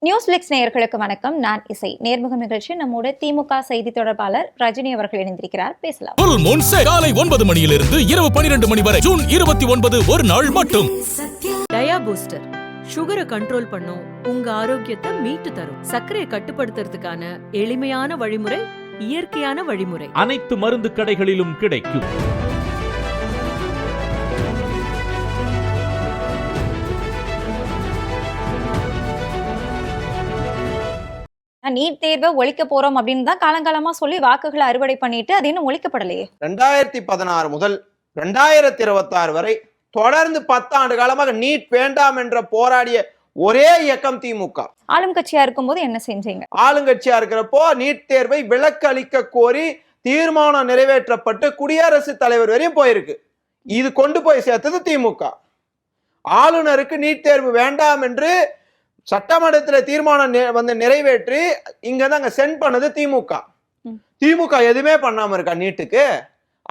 நியூஸ்பிளிக்ஸ் நேயர்களுக்கு வணக்கம். நான் இசை. நேர்முக நிகழ்ச்சி நம்மோட திமுக செய்தி தொடர்பாளர் ரஜினி அவர்கள் இணைந்திருக்கிறார். பேசலாம். காலை 9 மணியிலிருந்து இரவு 12 மணி வரை ஜூன் 29 ஒரு நாள் மட்டும். டயா பூஸ்டர் சுகரை கண்ட்ரோல் பண்ணும், உங்க ஆரோக்கியத்தை மீட்டு தரும். சர்க்கரையை கட்டுப்படுத்துறதுக்கான எளிமையான வழிமுறை, இயற்கையான வழிமுறை. அனைத்து மருந்து கடைகளிலும் கிடைக்கும். நீட் தேர்வை ஒழிக்க போறோம் அப்படின்னு தான் காலங்காலமா சொல்லி வாக்குகளை அறுவடை பண்ணிட்டு அது இன்னும் ஒழிக்கப்படலையே. 2016 முதல் 2026 வரை தொடர்ந்து 10 ஆண்டு காலமாக நீட் வேண்டாம் என்ற போராடிய ஒரே இயக்கம் திமுக. ஆளும் கட்சியா இருக்கும்போது என்ன செஞ்சீங்க? ஆளுங்கட்சியா இருக்கிறப்போ நீட் தேர்வை விலக்கு அளிக்க கோரி தீர்மானம் நிறைவேற்றப்பட்டு குடியரசுத் தலைவர் வரையும் போயிருக்கு. இது கொண்டு போய் சேர்த்தது திமுக. ஆளுநருக்கு நீட் தேர்வு வேண்டாம் என்று சட்டமன்றத்தில் தீர்மானம் வந்து நிறைவேற்றி இங்க தான் சென்ட் பண்ணது திமுக. திமுக எதுவுமே பண்ணாம இருக்கா நீட்டுக்கு?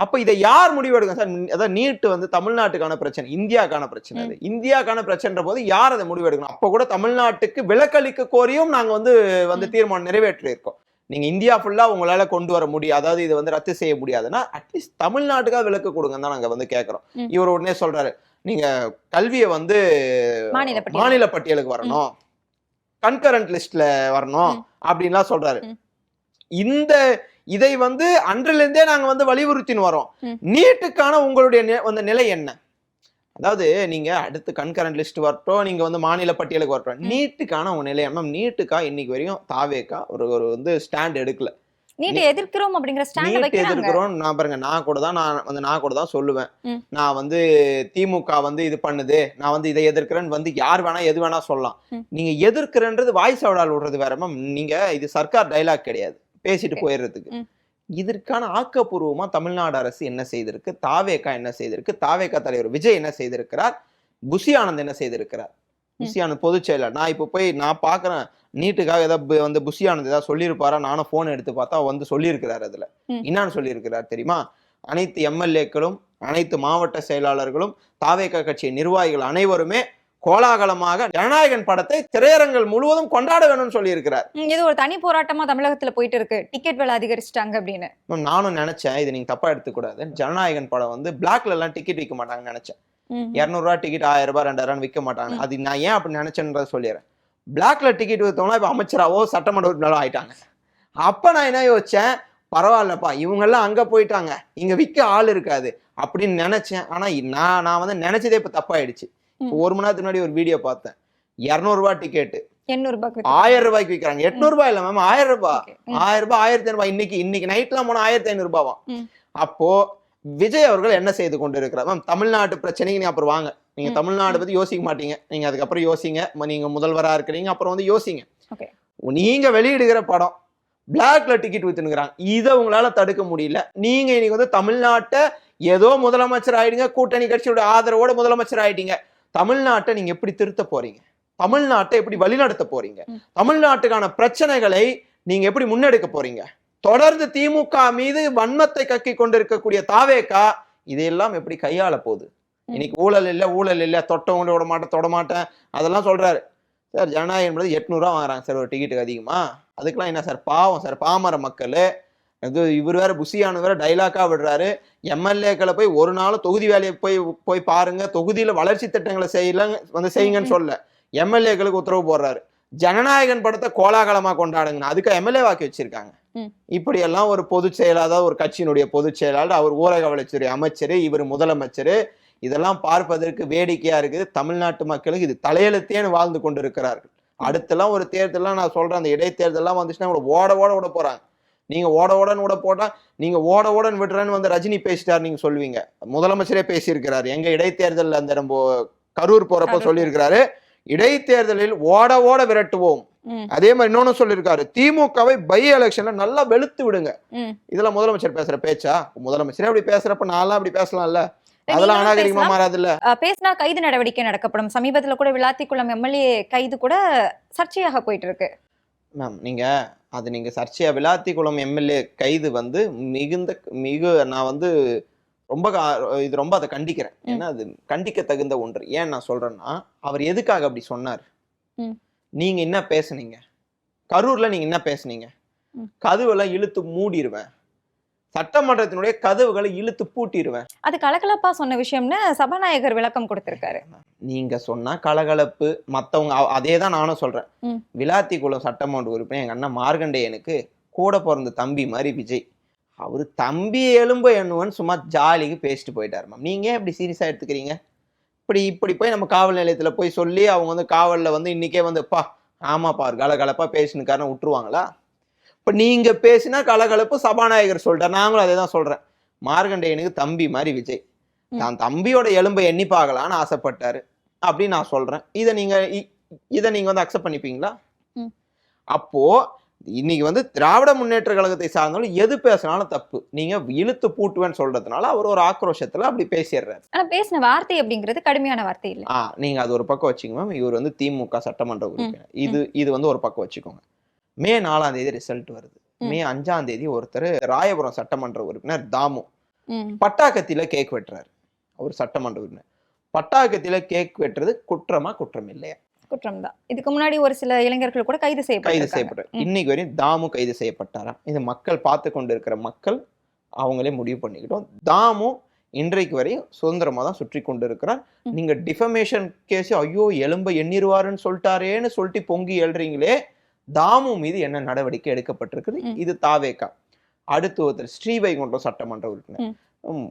அப்ப இதை யார் முடிவெடுக்க சார்? அதான் நீட் வந்து தமிழ்நாட்டுக்கான பிரச்சனை, இந்தியாக்கான பிரச்சனை. அது இந்தியாக்கான பிரச்சனை போது யார் அதை முடிவெடுக்கணும்? அப்ப கூட தமிழ்நாட்டுக்கு விலக்களிக்க கோரியும் நாங்க வந்து தீர்மானம் நிறைவேற்றி இருக்கோம். நீங்க இந்தியா ஃபுல்லா உங்களால கொண்டு வர முடியும், அதாவது இது வந்து ரத்து செய்ய முடியாதுன்னா அட்லீஸ்ட் தமிழ்நாட்டுக்காக விலக்கு கொடுங்க தான் நாங்க வந்து கேட்கிறோம். இவர் உடனே சொல்றாரு, நீங்க கல்வியை வந்து மாநில பட்டியலுக்கு வரணும், கன்கரண்ட் லிஸ்ட்ல வரணும் அப்படின்லாம் சொல்றாரு. இதை வந்து அன்றிலிருந்தே நாங்க வந்து வலியுறுத்தின்னு வரோம். நீட்டுக்கான உங்களுடைய நிலை என்ன? அதாவது நீங்க அடுத்து கன்கரண்ட் லிஸ்ட் வரட்டும், நீங்க வந்து மாநில பட்டியலுக்கு வரட்டும், நீட்டுக்கான உங்க நிலை என்ன? நீட்டுக்கா இன்னைக்கு வரையும் தாவேக்கா ஒரு வந்து ஸ்டாண்ட் எடுக்கல. நீட் எதிர்க்கிறோம் அப்படிங்கிற ஸ்டாண்ட் வைக்கிறாங்க. எதிர்க்கிறோம் நான் பாருங்க, நான் கூட தான் சொல்லுவேன். நான் வந்து திமுக வந்து இது பண்ணுது, நான் வந்து இதை எதிர்க்கிறேன்னு வந்து யார் வேணா எது வேணா சொல்லலாம். நீங்க எதிர்க்கிறன்றது வாய்ஸ் அவடால் விடுறது வேற மேம். நீங்க இது சர்க்கார் டைலாக் கிடையாது பேசிட்டு போயிடுறதுக்கு. இதற்கான ஆக்கப்பூர்வமா தமிழ்நாடு அரசு என்ன செய்திருக்கு, தாவேக்கா என்ன செய்திருக்கு, தாவேக்கா தலைவர் விஜய் என்ன செய்திருக்கிறார், புஷி ஆனந்த் என்ன செய்திருக்கிறார், புஷி ஆனந்த் பொதுச் செயலர். நான் இப்ப போய் நான் பாக்குறேன், நீட்டுக்காக ஏதாவது வந்து புஷி ஆனந்த் ஏதாவது சொல்லியிருப்பாரா? நானும் போன் எடுத்து பார்த்தா வந்து சொல்லியிருக்கிறார். அதுல என்னன்னு சொல்லியிருக்கிறார் தெரியுமா? அனைத்து எம்எல்ஏக்களும் அனைத்து மாவட்ட செயலாளர்களும் தாவேக்கா கட்சி நிர்வாகிகள் அனைவருமே கோலாகலமாக ஜனநாயகன் படத்தை திரையரங்கள் முழுவதும் கொண்டாட வேணும்னு சொல்லி இருக்கிறார். இது ஒரு தனி போராட்டமா தமிழகத்துல போயிட்டு இருக்கு, டிக்கெட் விலை அதிகரிச்சிட்டாங்க அப்படின்னு. நானும் நினைச்சேன், இது நீங்க தப்பா எடுத்துக்கூடாது. ஜனநாயகன் படம் வந்து பிளாக்ல எல்லாம் டிக்கெட் விற்க மாட்டாங்கன்னு நினைச்சேன். 200 ரூபாய் டிக்கெட் 1000 ரூபாய் 2000 விற்க மாட்டாங்க. அது நான் ஏன் அப்படி நினைச்சேன்றத சொல்லிடுறேன். பிளாக்ல டிக்கெட் வித்தோம்னா இப்ப அமைச்சராவோ சட்டமன்ற உறுப்பினரோ ஆயிட்டாங்க. அப்ப நான் என்ன யோசிச்சேன், பரவாயில்லப்பா இவங்கெல்லாம் அங்க போயிட்டாங்க, இங்க விற்க ஆள் இருக்காது அப்படின்னு நினைச்சேன். ஆனா நான் வந்து நினைச்சதே இப்ப தப்பாயிடுச்சு. ஒரு மணி நேரத்துக்கு முன்னாடி ஒரு வீடியோ பார்த்தேன். 200 ரூபாய் டிக்கெட் 1000 ரூபாய்க்கு விற்கிறாங்க. 800 ரூபாய் இல்ல மேம், 1000 ரூபாய், 1000 ரூபாய், 1500 ரூபாய். இன்னைக்கு நைட்லாம் போனா 1500 ரூபாவா? அப்போ விஜய் அவர்கள் என்ன செய்து கொண்டு இருக்கிறார் மேம்? தமிழ்நாட்டு பிரச்சனைக்கு நீங்க அப்புறம் வாங்க, நீங்க தமிழ்நாடு பத்தி யோசிக்க மாட்டீங்க, நீங்க அதுக்கப்புறம் யோசிங்க. நீங்க முதல்வரா இருக்கிறீங்க, அப்புறம் வந்து யோசிங்க. நீங்க வெளியிடுகிற படம் பிளாக்ல டிக்கெட் வித்துனுங்கிறாங்க, இதை உங்களால தடுக்க முடியல. நீங்க இன்னைக்கு வந்து தமிழ்நாட்டை ஏதோ முதலமைச்சர் ஆயிடுங்க, கூட்டணி கட்சியோட ஆதரவோட முதலமைச்சர் ஆயிட்டீங்க. தமிழ்நாட்டை நீங்க எப்படி திருத்த போறீங்க? தமிழ்நாட்டை எப்படி வழிநடத்த போறீங்க? தமிழ்நாட்டுக்கான பிரச்சனைகளை நீங்க எப்படி முன்னெடுக்க போறீங்க? தொடர்ந்து திமுக மீது வன்மத்தை கக்கி கொண்டிருக்கக்கூடிய தாவேக்கா இதையெல்லாம் எப்படி கையாள போகுது? இன்னைக்கு ஊழல் இல்ல தொட்டவங்கள விட மாட்டேன் அதெல்லாம் சொல்றாரு சார். ஜனநாயகம் என்பது 800 ரூபா வாங்குறாங்க சார் ஒரு டிக்கெட்டுக்கு, அதிகமா? அதுக்கெல்லாம் என்ன சார் பாவம் சார், பாமர மக்கள். இவர் வேற புஷியான வேற டைலாக்கா விடுறாரு. எம்எல்ஏக்களை போய் ஒரு நாள் தொகுதி வேலையை போய் பாருங்க, தொகுதியில வளர்ச்சி திட்டங்களை செய்யுங்கன்னு சொல்ல எம்எல்ஏக்களுக்கு உத்தரவு போடுறாரு. ஜனநாயகன் படத்தை கோலாகலமா கொண்டாடுங்க, அதுக்கு எம்எல்ஏ வாக்கி வச்சிருக்காங்க. இப்படி எல்லாம் ஒரு பொதுச் செயலாளர், ஒரு கட்சியினுடைய பொதுச் செயலாளர், அவர் ஊரக வளர்ச்சித்துறை அமைச்சர், இவர் முதலமைச்சர், இதெல்லாம் பார்ப்பதற்கு வேடிக்கையா இருக்குது. தமிழ்நாட்டு மக்களுக்கு இது தலையெழுத்தேன்னு வாழ்ந்து கொண்டு இருக்கிறார்கள். அடுத்தெல்லாம் ஒரு தேர்தலாம் நான் சொல்றேன், அந்த இடைத்தேர்தலாம் வந்துச்சுன்னா ஓட விட போறாங்க. நீங்க ஓடன்னு விட போட்டா, நீங்க ஓடன்னு விடுறேன்னு வந்து ரஜினி பேசிட்டார் நீங்க சொல்லுவீங்க. முதலமைச்சரே பேசியிருக்கிறாரு, எங்க இடைத்தேர்தல் அந்த நம்ம கரூர் போறப்ப சொல்லியிருக்கிறாரு, இடைத்தேர்தலில் ஓட விரட்டுவோம். அதே மாதிரி இன்னொன்னு சொல்லியிருக்காரு, திமுகவை பை எலெக்ஷன்ல நல்லா வெளுத்து விடுங்க. இதெல்லாம் முதலமைச்சர் பேசுற பேச்சா? முதலமைச்சரே அப்படி பேசுறப்ப நான்லாம் அப்படி பேசலாம்ல? அதெல்லாம் அநாகரிகமா மாறாதுல்ல? பேசினா கைது நடவடிக்கை நடக்கப்படும். சமீபத்துல கூட விளாத்திக்குளம் எம்எல்ஏ கைது கூட சர்ச்சையாக போயிட்டு இருக்கு மேம். நீங்க சர்ச்சையா விளாத்திக்குளம் எம்எல்ஏ கைது வந்து நான் வந்து ரொம்ப அதை கண்டிக்கிறேன். ஏன்னா அது கண்டிக்க தகுந்த ஒன்று. ஏன் நான் சொல்றேன்னா, அவர் எதுக்காக அப்படி சொன்னார்? நீங்க என்ன பேசுனீங்க? கரூர்ல நீங்க என்ன பேசுனீங்க? கதவுலாம் இழுத்து மூடிடுவேன், சட்டமன்றத்தினுடைய கதவுகளை இழுத்து பூட்டிடுவேன். அது கலகலப்பா சொன்ன விஷயம்னு சபாநாயகர் விளக்கம் கொடுத்திருக்காரு. நீங்க சொன்னா கலகலப்பு, மத்தவங்க அதே தான் நானும் சொல்றேன். விளாத்திக்குளம் சட்டமன்ற உறுப்பினர் எங்க அண்ணன் மார்கண்டேயனுக்கு கூட பிறந்த தம்பி மாதிரி விஜய். அவரு தம்பி எலும்பு எண்ணுவன்னு சும்மா ஜாலிக்கு பேசிட்டு போயிட்டாரு மேம். நீங்க ஏன் இப்படி சீரியஸா எடுத்துக்கிறீங்க? இப்படி போய் நம்ம காவல் நிலையத்துல போய் சொல்லி அவங்க வந்து காவல்ல வந்து இன்னைக்கே வந்து ஆமாப்பா கலகலப்பா பேசினுக்காரன் விட்டுருவாங்களா? இப்ப நீங்க பேசினா கலகலப்பு, சபாநாயகர் சொல்லிட்டார். நாங்களும் அதே தான் சொல்றேன். மார்கண்டேயனுக்கு தம்பி மாதிரி விஜய் தான் தம்பியோட எலும்பை எண்ணி பார்க்கலான்னு ஆசைப்பட்டாரு அப்படின்னு நான் சொல்றேன். இதை நீங்க வந்து அக்செப்ட் பண்ணிப்பீங்களா? அப்போ இன்னைக்கு வந்து திராவிட முன்னேற்ற கழகத்தை சார்ந்தாலும் எது பேசினாலும் தப்பு, நீங்க இழுத்து பூட்டுவேன்னு சொல்றதுனால அவர் ஒரு ஆக்ரோஷத்துல அப்படி பேசிடுறாரு. ஆனா பேசின வார்த்தை அப்படிங்கிறது கடுமையான வார்த்தை இல்ல. நீங்க அது ஒரு பக்கம் வச்சுக்கோங்க மேம். இவர் வந்து திமுக சட்டமன்ற உறுப்பினர். இது வந்து ஒரு பக்கம் வச்சுக்கோங்க. மே 4ஆம் தேதி ரிசல்ட் வருது. மே 5ஆம் தேதி ஒருத்தர் ராயபுரம் சட்டமன்ற உறுப்பினர் தாமு பட்டாக்கத்தில கேக் வெட்டுறாரு. அவர் சட்டமன்ற உறுப்பினர். பட்டாக்கத்தில கேக் வெட்டுறது குற்றமா குற்றம் இல்லையா? குற்றம் தான். இதுக்கு முன்னாடி ஒரு சில இளைஞர்கள் கூட கைது செய்யப்பட்டார். இன்னைக்கு வரையும் தாமு கைது செய்யப்பட்டாராம். இது மக்கள் பார்த்து கொண்டு இருக்கிற மக்கள் அவங்களே முடிவு பண்ணிக்கிட்டோம். தாமு இன்றைக்கு வரையும் சுதந்திரமா தான் சுற்றி கொண்டு இருக்கிறார். நீங்க டிஃபமேஷன் கேஸ் ஐயோ எலும்பை எண்ணிருவாருன்னு சொல்லிட்டாரேன்னு சொல்லிட்டு பொங்கி எழுறீங்களே, தாமு மீது என்ன நடவடிக்கை எடுக்கப்பட்டிருக்குது? இது தாவேகா. அடுத்து ஒருத்தர் ஸ்ரீவைகுண்டம் சட்டமன்ற உறுப்பினர்,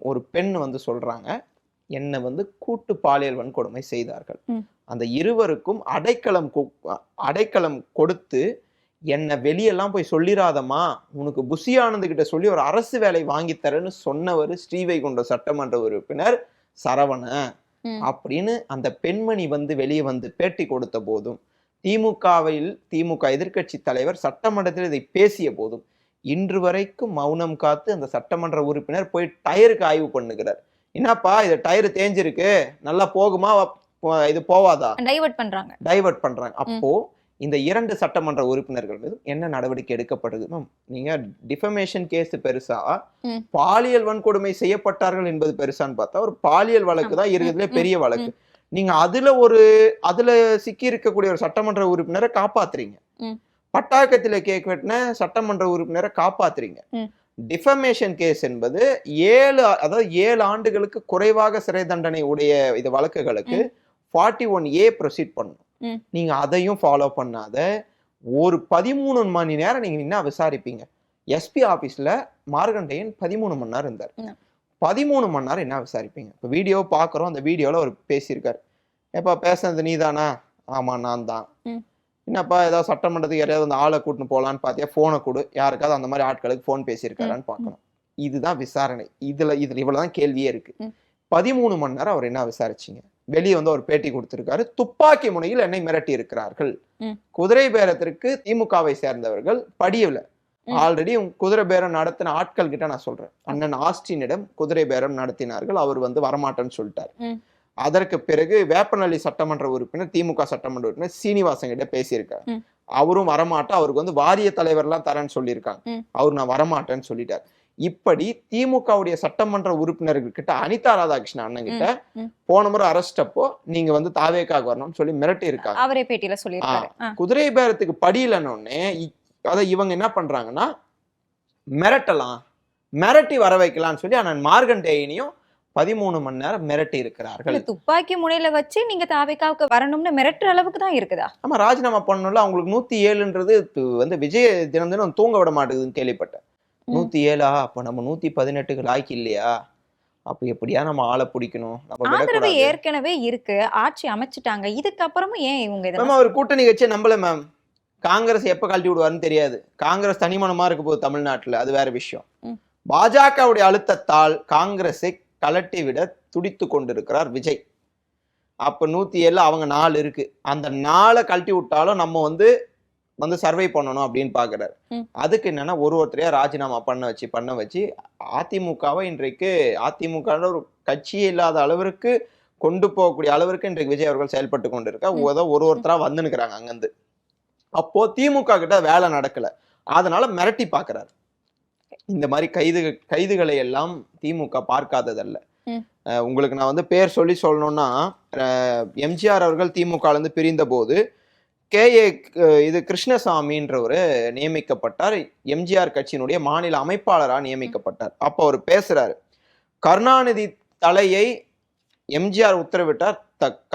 ஒரு பெண் வந்து சொல்றாங்க என்னை வந்து கூட்டு பாலியல் வன்கொடுமை செய்தார்கள். அந்த இருவருக்கும் அடைக்கலம் கொடுத்து என்னை வெளியெல்லாம் போய் சொல்லிராதமா, உனக்கு புஷி ஆனந்த் கிட்ட சொல்லி ஒரு அரசு வேலை வாங்கி தரேன்னு சொன்னவர் ஸ்ரீவைகுண்டம் சட்டமன்ற உறுப்பினர் சரவண அப்படின்னு அந்த பெண்மணி வந்து வெளியே வந்து பேட்டி கொடுத்த போதும், திமுக எதிர்கட்சி தலைவர் சட்டமன்றத்தில் இதை பேசிய போதும் இன்று வரைக்கும் மௌனம் காத்து அந்த சட்டமன்ற உறுப்பினர் போய் டயருக்கு ஆய்வு பண்ணுகிறார். என்னப்பா இது டயர் தேஞ்சிருக்கு, நல்லா போகுமா, இது போவாதா? டைவர்ட் பண்றாங்க. அப்போ இந்த 2 சட்டமன்ற உறுப்பினர்கள் மீது என்ன நடவடிக்கை எடுக்கப்படுது? நீங்க டிஃபமேஷன் கேஸ் பெருசா, பாலியல் வன்கொடுமை செய்யப்பட்டார்கள் என்பது பெருசான்னு பார்த்தா ஒரு பாலியல் வழக்கு தான் இருக்கிறதுல பெரிய வழக்கு. நீங்க அதுல சிக்கி இருக்கக்கூடிய ஒரு சட்டமன்ற உறுப்பினரை காப்பாத்துறீங்க. பட்டாக்கத்தில கேக் வெட்டின சட்டமன்ற உறுப்பினரை காப்பாத்துறீங்க. டிஃபமேஷன் கேஸ் என்பது 7 ஆண்டுகளுக்கு குறைவாக சிறை தண்டனை உடைய இது வழக்குகளுக்கு 41A ப்ரொசீட் பண்ணணும். நீங்க அதையும் ஃபாலோ பண்ணாத ஒரு 13 மணி நேரம் நீங்க என்ன விசாரிப்பீங்க? எஸ்பி ஆபீஸ்ல மார்கண்டேயன் 13 மணி நேரம் இருந்தார். 13 மணி நேரம் என்ன விசாரிப்பீங்க? இப்போ வீடியோ பாக்குறோம். அந்த வீடியோல அவர் பேசியிருக்காரு. ஏப்பா பேசுனது நீதானா? ஆமா நான் தான். என்னப்பா ஏதாவது சட்டமன்றத்துக்கு யாரையாவது அந்த ஆளை கூட்டின்னு போகலான்னு பார்த்தியா, போனை கொடு, யாருக்காவது அந்த மாதிரி ஆட்களுக்கு போன் பேசியிருக்காரான்னு பார்க்கணும். இதுதான் விசாரணை. இதுல இவ்வளவுதான் கேள்வியே இருக்கு. 13 மணி நேரம் அவர் என்ன விசாரிச்சீங்க? வெளியே வந்து ஒரு பேட்டி கொடுத்திருக்காரு. துப்பாக்கி முனையில் என்னை மிரட்டி இருக்கிறார்கள். குதிரை பேரத்திற்கு திமுகவை சேர்ந்தவர்கள் படியல. ஆல்ரெடி குதிரை பேரம் நடத்தின ஆட்கள் கிட்ட நான் சொல்றேன், அண்ணன் ஆஸ்டினிடம் குதிரை பேரம் நடத்தினார்கள், அவர் வந்து வரமாட்டேன்னு சொல்லிட்டாரு. அதற்கு பிறகு வேப்பநல்லி சட்டமன்ற உறுப்பினர் திமுக சட்டமன்ற உறுப்பினர் சீனிவாசன் கிட்ட பேசியிருக்காரு. அவரும் வரமாட்டா, அவருக்கு வந்து வாரிய தலைவர் எல்லாம் தரேன்னு சொல்லியிருக்காங்க. அவரு நான் வரமாட்டேன்னு சொல்லிட்டாரு. இப்படி திமுகவுடைய சட்டமன்ற உறுப்பினர்கள் கிட்ட அனிதா ராதாகிருஷ்ணன் அண்ணன் கிட்ட போன முறை அரெஸ்ட் அப்போ நீங்க வந்து தாவேக்காக வரணும்னு சொல்லி மிரட்டி இருக்காங்க. அவரே பேட்டியில சொல்லியிருக்காரு. குதிரை பேரத்துக்கு படியிலன்னொன்னே அதை இவங்க என்ன பண்றாங்கன்னா மிரட்டலாம், மிரட்டி வர வைக்கலாம்னு சொல்லி அண்ணன் மார்கண்டேயனையும் 13 மணி நேரம் மிரட்டி இருக்கிறார்கள். துப்பாக்கி முனையில வச்சு நீங்க தாவேக்காவுக்கு வரணும்னு மிரட்டுற அளவுக்கு தான் இருக்குதா? ஆமா, ராஜினாமா பண்ணணும்ல. அவங்களுக்கு 107ன்றது வந்து விஜய் தினம் தினம் தூங்க விட மாட்டேங்குதுன்னு கேள்விப்பட்டேன். 107 அப்ப நம்ம 118க்கு லாய்க்கு இல்லையா? அப்ப எப்படியா நம்ம ஆளை பிடிக்கணும்? ஆதரவு ஏற்கனவே இருக்கு, ஆட்சி அமைச்சிட்டாங்க, இதுக்கப்புறமும் ஏன் இவங்க ஒரு கூட்டணி கட்சியை நம்பல மேம். காங்கிரஸ் எப்ப கழட்டி விடுவாருன்னு தெரியாது. காங்கிரஸ் தனிமனமா இருக்க போகுது தமிழ்நாட்டுல, அது வேற விஷயம். பாஜகவுடைய அழுத்தத்தால் காங்கிரஸை கலட்டி விட துடித்து கொண்டிருக்கிறார் விஜய். அப்ப 107 அவங்க 4 இருக்கு. அந்த 4 கழட்டி விட்டாலும் நம்ம வந்து சர்வை பண்ணணும் அப்படின்னு பாக்குறாரு. அதுக்கு என்னன்னா ஒருத்தரையா ராஜினாமா பண்ண வச்சு அதிமுகவை இன்றைக்கு அதிமுக ஒரு கட்சியே இல்லாத அளவிற்கு கொண்டு போகக்கூடிய அளவிற்கு இன்றைக்கு விஜய் அவர்கள் செயல்பட்டு கொண்டு இருக்கா. ஒருத்தரா வந்து நிக்கிறாங்க அங்கிருந்து. அப்போ திமுக கிட்ட வேலை நடக்கல, அதனால மிரட்டி பாக்குறாரு. இந்த மாதிரி கைதுகளை எல்லாம் திமுக பார்க்காததல்ல. உங்களுக்கு நான் வந்து பேர் சொல்லணும்னா, எம்ஜிஆர் அவர்கள் திமுக இருந்து பிரிந்த போது இது கிருஷ்ணசாமின்றவர் நியமிக்கப்பட்டார். எம்ஜிஆர் கட்சியினுடைய மாநில அமைப்பாளராக நியமிக்கப்பட்டார். அப்போ அவர் பேசுறாரு, கருணாநிதி தலையை எம்ஜிஆர் உத்தரவிட்டார்,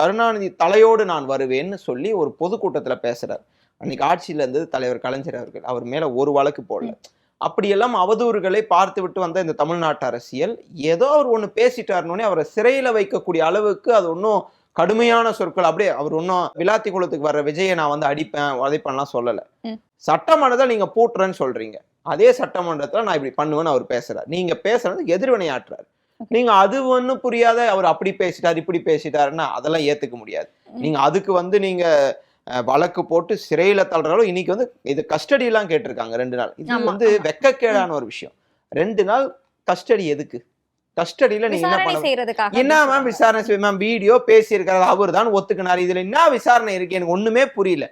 கருணாநிதி தலையோடு நான் வருவேன்னு சொல்லி ஒரு பொதுக்கூட்டத்தில் பேசுறாரு. அன்னைக்கு ஆட்சியில இருந்தது தலைவர் கலைஞர் அவர்கள். அவர் மேல ஒரு வழக்கு போடல. அப்படியெல்லாம் அவதூறுகளை பார்த்து விட்டு வந்த இந்த தமிழ்நாட்டு அரசியல் ஏதோ அவர் ஒண்ணு பேசிட்டாருனோடனே அவரை சிறையில வைக்கக்கூடிய அளவுக்கு அது ஒன்றும் கடுமையான சொற்கள். அப்படியே அவர் ஒன்றும் விளாத்தி குளத்துக்கு வர்ற விஜயை நான் வந்து அடிப்பேன் உதைப்பேன்லாம் சொல்லல. சட்டமன்றத்தை நீங்க பூட்டுறேன்னு சொல்றீங்க, அதே சட்டமன்றத்துல நான் இப்படி பண்ணுவேன்னு அவர் பேசுறாரு. நீங்க பேசுறது எதிர்வினை ஆற்றுறாரு. நீங்க அது ஒன்றும் புரியாத அவர் அப்படி பேசிட்டார் இப்படி பேசிட்டாருன்னா அதெல்லாம் ஏத்துக்க முடியாது. நீங்க அதுக்கு வந்து நீங்க வழக்கு போட்டு சிறையில தள்ளுறாலும் இன்னைக்கு வந்து இது கஸ்டடி எல்லாம் கேட்டிருக்காங்க 2 நாள். இது வந்து வெக்கக்கேடான ஒரு விஷயம். 2 நாள் கஸ்டடி எதுக்கு? கஸ்டடியில நீங்க என்ன பண்ண என்ன மேம் விசாரணை செய்ய மேம்? வீடியோ பேசி இருக்கிறது அவர் தான் ஒத்துக்கினாரு. இதுல என்ன விசாரணை இருக்கு? எனக்கு ஒண்ணுமே புரியல.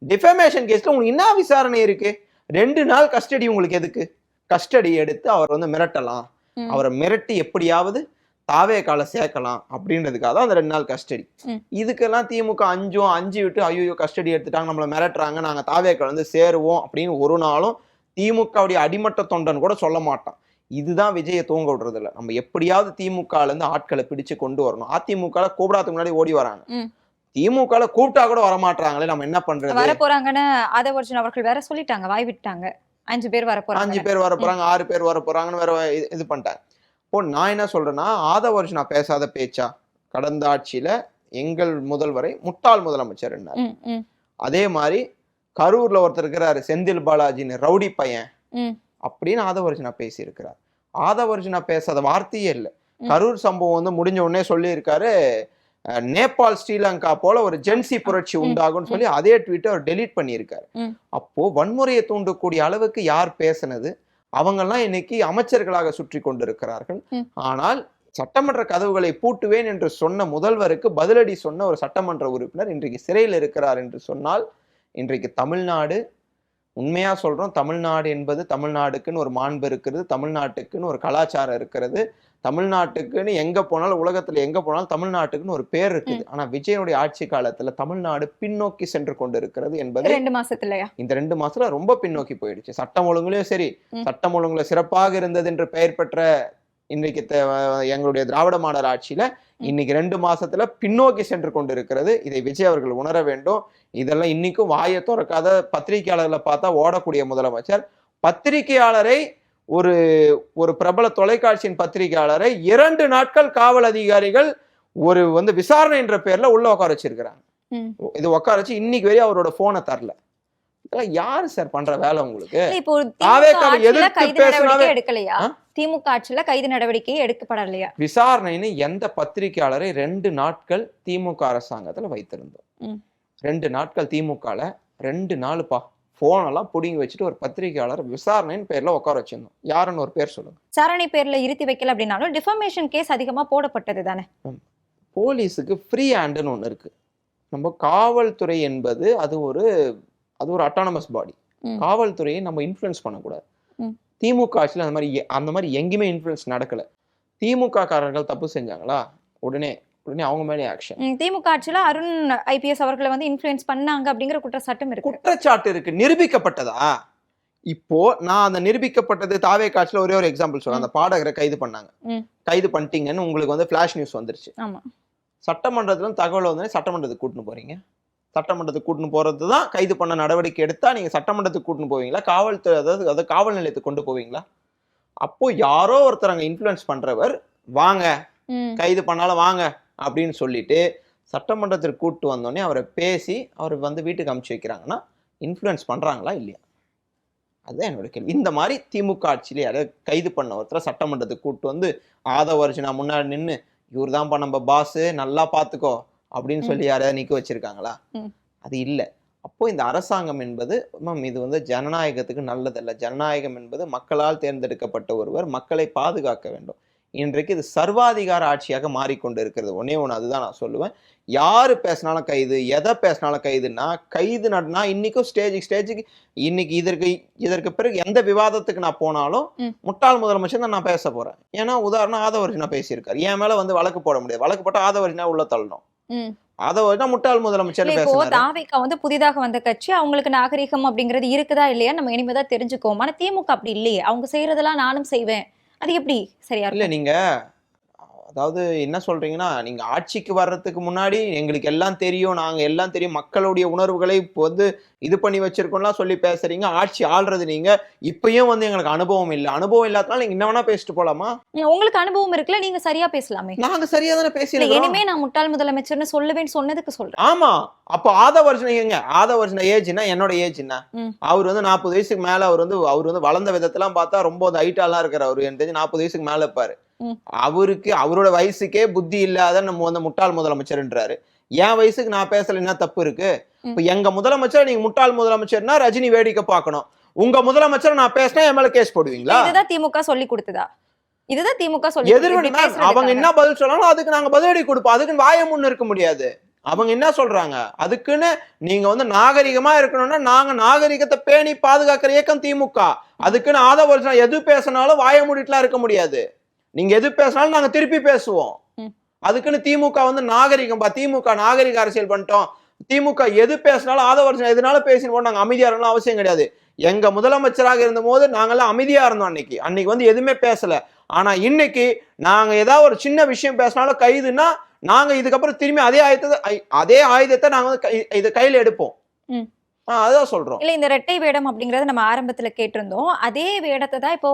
டிஃபமேஷன் கேஸ்ல உங்களுக்கு என்ன விசாரணை இருக்கு? 2 நாள் கஸ்டடி உங்களுக்கு எதுக்கு? கஸ்டடி எடுத்து அவர் வந்து மிரட்டலாம், அவரை மிரட்டி எப்படியாவது தாவேகால சேர்க்கலாம் அப்படின்றதுக்காக தான் அந்த 2 நாள் கஸ்டடி. இதுக்கெல்லாம் திமுக அஞ்சு விட்டு ஐயோ கஸ்டடி எடுத்துட்டாங்க, நம்மளை மிரட்டுறாங்க, நாங்க தாவேகால வந்து சேருவோம் அப்படின்னு ஒரு நாளும் திமுகவுடைய அடிமட்ட தொண்டன் கூட சொல்ல மாட்டான். இதுதான் விஜயை தூங்க விடுறது இல்லை. நம்ம எப்படியாவது திமுகல இருந்து ஆட்களை பிடிச்சு கொண்டு வரணும். அதிமுக கூப்பிடாதுக்கு முன்னாடி ஓடி வராங்க, திமுக கூப்பிட்டா கூட வரமாட்டாங்களே, நம்ம என்ன பண்றது? வர போறாங்கன்னு ஆதவர்ஜுன் அவர்கள் வேற சொல்லிட்டாங்க, வாய் விட்டாங்க. 5 பேர் வர போறாங்க, 5 பேர் வர போறாங்க, 6 பேர் வர போறாங்கன்னு வேற இது பண்ணிட்டாங்க. இப்போ நான் என்ன சொல்றேன்னா, ஆதவர்ஜுனா பேசாத பேச்சா? கடந்த ஆட்சியில எங்கள் முதல்வரை முட்டாள் முதலமைச்சர் என்ன, அதே மாதிரி கரூர்ல ஒருத்தர் இருக்கிறாரு செந்தில் பாலாஜின்னு ரவுடி பையன் அப்படின்னு ஆதவர்ஜுனா பேசி இருக்கிறார். ஆதவர்ஜுனா பேசாத வார்த்தையே இல்லை. கரூர் சம்பவம் வந்து முடிஞ்ச உடனே சொல்லி இருக்காரு, நேபாள் ஸ்ரீலங்கா போல ஒரு ஜென்சி புரட்சி உண்டாகும்னு சொல்லி அதே ட்வீட்டை அவர் டெலீட் பண்ணியிருக்காரு. அப்போ வன்முறையை தூண்டக்கூடிய அளவுக்கு யார் பேசினது? அவங்கெல்லாம் இன்னைக்கு அமைச்சர்களாக சுற்றி கொண்டிருக்கிறார்கள். ஆனால் சட்டமன்ற கதவுகளை பூட்டுவேன் என்று சொன்ன முதல்வருக்கு பதிலடி சொன்ன ஒரு சட்டமன்ற உறுப்பினர் இன்றைக்கு சிறையில் இருக்கிறார் என்று சொன்னால், இன்றைக்கு தமிழ்நாடு, உண்மையா சொல்றோம், தமிழ்நாடு என்பது தமிழ்நாடுக்குன்னு ஒரு மாண்பு இருக்கிறது, தமிழ்நாட்டுக்குன்னு ஒரு கலாச்சாரம் இருக்கிறது, தமிழ்நாட்டுக்குன்னு எங்க போனாலும் உலகத்துல எங்க போனாலும் தமிழ்நாட்டுக்குன்னு ஒரு பேர் இருக்குது. ஆனா விஜயனுடைய ஆட்சி காலத்துல தமிழ்நாடு பின்னோக்கி சென்று கொண்டு இருக்கிறது என்பது 2 மாசத்துலயா? இந்த 2 மாசத்துல ரொம்ப பின்னோக்கி போயிடுச்சு. சட்டம் ஒழுங்குலயும் சரி, சட்டம் ஒழுங்குல சிறப்பாக இருந்தது என்று பெயர் பெற்ற இன்னைக்கு எங்களுடைய திராவிட மாடல் ஆட்சியில இன்னைக்கு 2 மாசத்துல பின்னோக்கி சென்று கொண்டு இருக்கிறது. இதை விஜய் அவர்கள் உணர வேண்டும். இதெல்லாம் இன்னைக்கும் வாயை திறக்காத பத்திரிகையாளர்களை பார்த்தா ஓடக்கூடிய முதலமைச்சர், பத்திரிகையாளரை ஒரு பிரபல தொலைக்காட்சியின் பத்திரிகையாளரை 2 நாட்கள் காவல் அதிகாரிகள் ஒரு வந்து விசாரணை என்ற பேர்ல உள்ள உட்கார வச்சிருக்கிறாங்க. இது உட்கார வச்சு இன்னைக்கு வரையும் அவரோட போனை தரல. இதெல்லாம் யாரு சார் பண்ற வேலை உங்களுக்கு? திமுக ஆட்சியில கைது நடவடிக்கை எடுக்கப்படலையா? விசாரணைன்னு எந்த பத்திரிகையாளரை 2 நாட்கள் திமுக அரசாங்கத்துல வைத்திருந்தோம். 2 நாட்கள் திமுகல 2 நாளுப்பா போனெல்லாம் புடிங்கி வச்சுட்டு ஒரு பத்திரிகையாளர் விசாரணைன்னு பேர்ல உட்கார வச்சிருந்தோம். யாருன்னு ஒரு பேர் சொல்லுங்க. விசாரணை பேர்ல இருத்தி வைக்கல அப்படின்னாலும் டிஃபமேஷன் கேஸ் அதிகமா போடப்பட்டது தானே. போலீஸுக்கு ஃப்ரீ ஹேண்டுன்னு ஒண்ணு இருக்கு. நம்ம காவல்துறை என்பது அது ஒரு அட்டானமஸ் பாடி. காவல்துறையை நம்ம இன்ஃப்ளூயன்ஸ் பண்ணக்கூடாது. திமுக ஆட்சியில் அந்த மாதிரி எங்கேயுமே இன்ஃப்ளூயன்ஸ் நடக்கல. திமுக காரர்கள் தப்பு செஞ்சாங்களா, உடனே அவங்க மேலே ஆக்ஷன். திமுக ஆட்சியில அருண் IPS அவர்களை வந்து இன்ஃப்ளூயன்ஸ் பண்ணாங்க அப்படிங்கிற குற்றச்சாட்டும் இருக்கு. குற்றச்சாட்டு இருக்கு, நிரூபிக்கப்பட்டதா? இப்போ நான் அந்த நிரூபிக்கப்பட்டது தாவே காட்சியில ஒரே ஒரு எக்ஸாம்பிள் சொல்றேன். அந்த பாடகரை கைது பண்ணாங்க, கைது பண்ணிட்டீங்கன்னு உங்களுக்கு வந்து ஃபிளாஷ் நியூஸ் வந்துருச்சு. சட்டமன்றத்துல தகவல் வந்து சட்டமன்றத்துக்கு கூட்டின்னு போறீங்க. சட்டமன்றத்துக்கு கூட்டின்னு போறது தான் கைது பண்ண நடவடிக்கை எடுத்தா நீங்க சட்டமன்றத்துக்கு கூட்டின்னு போவீங்களா, காவல்துறை அதாவது காவல் நிலையத்துக்கு கொண்டு போவீங்களா? அப்போ யாரோ ஒருத்தர் அங்க இன்ஃப்ளூயன்ஸ் பண்றவர் வாங்க கைது பண்ணாலும் வாங்க அப்படின்னு சொல்லிட்டு சட்டமன்றத்திற்கு கூட்டு வந்தோடனே அவரை பேசி அவரை வந்து வீட்டுக்கு அனுப்பிச்சு வைக்கிறாங்கன்னா இன்ஃப்ளூயன்ஸ் பண்றாங்களா இல்லையா? அதுதான் என்னோட கேள்வி. இந்த மாதிரி திமுக ஆட்சியிலே யாராவது கைது பண்ண ஒருத்தர் சட்டமன்றத்துக்கு கூட்டு வந்து ஆதவர்ஜுனா முன்னாடி நின்று இவர் தான்ப்பா நம்ம பாஸ் நல்லா பாத்துக்கோ அப்படின்னு சொல்லி யாரையாவது நிக்க வச்சிருக்காங்களா? அது இல்லை. அப்போ இந்த அரசாங்கம் என்பது இது வந்து ஜனநாயகத்துக்கு நல்லதல்ல. ஜனநாயகம் என்பது மக்களால் தேர்ந்தெடுக்கப்பட்ட ஒருவர் மக்களை பாதுகாக்க வேண்டும். இன்றைக்கு இது சர்வாதிகார ஆட்சியாக மாறிக்கொண்டு இருக்கிறது. ஒன்னே ஒன்று அதுதான் நான் சொல்லுவேன். யாரு பேசினாலும் கைது, எதை பேசினாலும் கைதுன்னா கைது நடனா இன்னைக்கும் ஸ்டேஜுக்கு இன்னைக்கு இதற்கு பிறகு எந்த விவாதத்துக்கு நான் போனாலும் முட்டாள் முதலமைச்சர் தான் நான் பேச போறேன். ஏன்னா உதாரணம் ஆதவர்ஜுனா பேசியிருக்காரு, என் மேல வந்து வழக்கு போட முடியாது, வழக்கு போட்டா ஆதவர்ஜுனா உள்ள தள்ளணும். அதை வச்சு முட்டாள் முதலமைச்சர் இப்போ பேசுறாரு. தாவேகா வந்து புதிதாக வந்த கட்சி, அவங்களுக்கு நாகரிகம் அப்படிங்கிறது இருக்குதா இல்லையா நம்ம இனிமேதான் தெரிஞ்சுக்கோம். ஆனா திமுக அப்படி இல்லையே, அவங்க செய்யறதெல்லாம் நானும் செய்வேன். அது எப்படி சரியா இல்ல இருக்கும்? நீங்க அதாவது என்ன சொல்றீங்கன்னா, நீங்க ஆட்சிக்கு வர்றதுக்கு முன்னாடி எங்களுக்கு எல்லாம் தெரியும், நாங்க எல்லாம் தெரியும், மக்களுடைய உணர்வுகளை இப்போ வந்து இது பண்ணி வச்சிருக்கோம்லாம் சொல்லி பேசுறீங்க. ஆட்சி ஆள்றது நீங்க. இப்பயும் வந்து எங்களுக்கு அனுபவம் இல்ல. அனுபவம் இல்லாதனால நீங்க என்ன வேணா பேசிட்டு போலாமா? உங்களுக்கு அனுபவம் இருக்குல்ல, நீங்க சரியா பேசலாமே. நாங்க சரியா தானே இல்ல, பேசியிருக்கோம். இனிமே நான் முட்டாள் முதலமைச்சர்னு சொல்லுவேன்னு சொன்னதுக்கு சொல்றேன். ஆமா. அப்ப ஆதவர்ஜன ஏஜ்னா என்னோட ஏஜ் என்ன? அவர் வந்து 40 வயசுக்கு மேல அவர் வந்து வளர்ந்த விதத்தெல்லாம் பார்த்தா ரொம்ப ஹைட்டாலாம் இருக்கிற அவரு. எனக்கு தெரிஞ்சு 40 வயசுக்கு மேல இருப்பாரு. அவருக்கு அவரோட வயசுக்கே புத்தி இல்லாத நம்ம வந்து முட்டாள் முதலமைச்சர்ன்றாரு. என் வயசுக்கு நான் பேசல, என்ன தப்பு இருக்கு? இப்ப எங்க முதலமைச்சர் நீங்க முட்டாள் முதலமைச்சர்னா ரஜினி வேடிக்கை பார்க்கணும். உங்க முதலமைச்சர் நான் பேசினா என் மேல கேஸ் போடுவீங்களா? இதுதான் திமுக சொல்லி கொடுத்ததா? இதுதான் திமுக சொல்லி எதிர்வினை அவங்க என்ன பதில் சொன்னாலும் அதுக்கு நாங்க பதிலடி கொடுப்போம். அதுக்கு வாய முன்னு இருக்க முடியாது. அவங்க என்ன சொல்றாங்க, அதுக்குன்னு நீங்க வந்து நாகரிகமா இருக்கணும்னா நாங்க நாகரிகத்தை பேணி பாதுகாக்கிற இயக்கம் திமுக. அதுக்குன்னு ஆதவர்ஜனா எது பேசினாலும் வாய மூடிட்டுலாம் இருக்க முடியாது. நீங்க எது பேசினாலும் நாங்க திருப்பி பேசுவோம். அதுக்குன்னு திமுக வந்து திமுக நாகரிக அரசியல் பண்ணிட்டோம், திமுக எது பேசினாலும் ஆதவர்ஜனா எதுனாலும் பேசினோம் நாங்க அமைதியா இருக்கணும் அவசியம் கிடையாது. எங்க முதலமைச்சராக இருந்த போது நாங்கெல்லாம் அமைதியா இருந்தோம். அன்னைக்கு வந்து எதுவுமே பேசல. ஆனா இன்னைக்கு நாங்க ஏதாவது ஒரு சின்ன விஷயம் பேசினாலும் கைதுன்னா நாங்க இதுக்கப்புறம் திரும்பி அதே ஆயுதத்தை நாங்க வந்து இதை கையில எடுப்போம். அதான் சொல்றோம். இல்ல, இந்த இரட்டை வேடம் அப்படிங்கறத நம்ம ஆரம்பத்துல கேட்டிருந்தோம். அதே வேடத்தை தான் இப்போ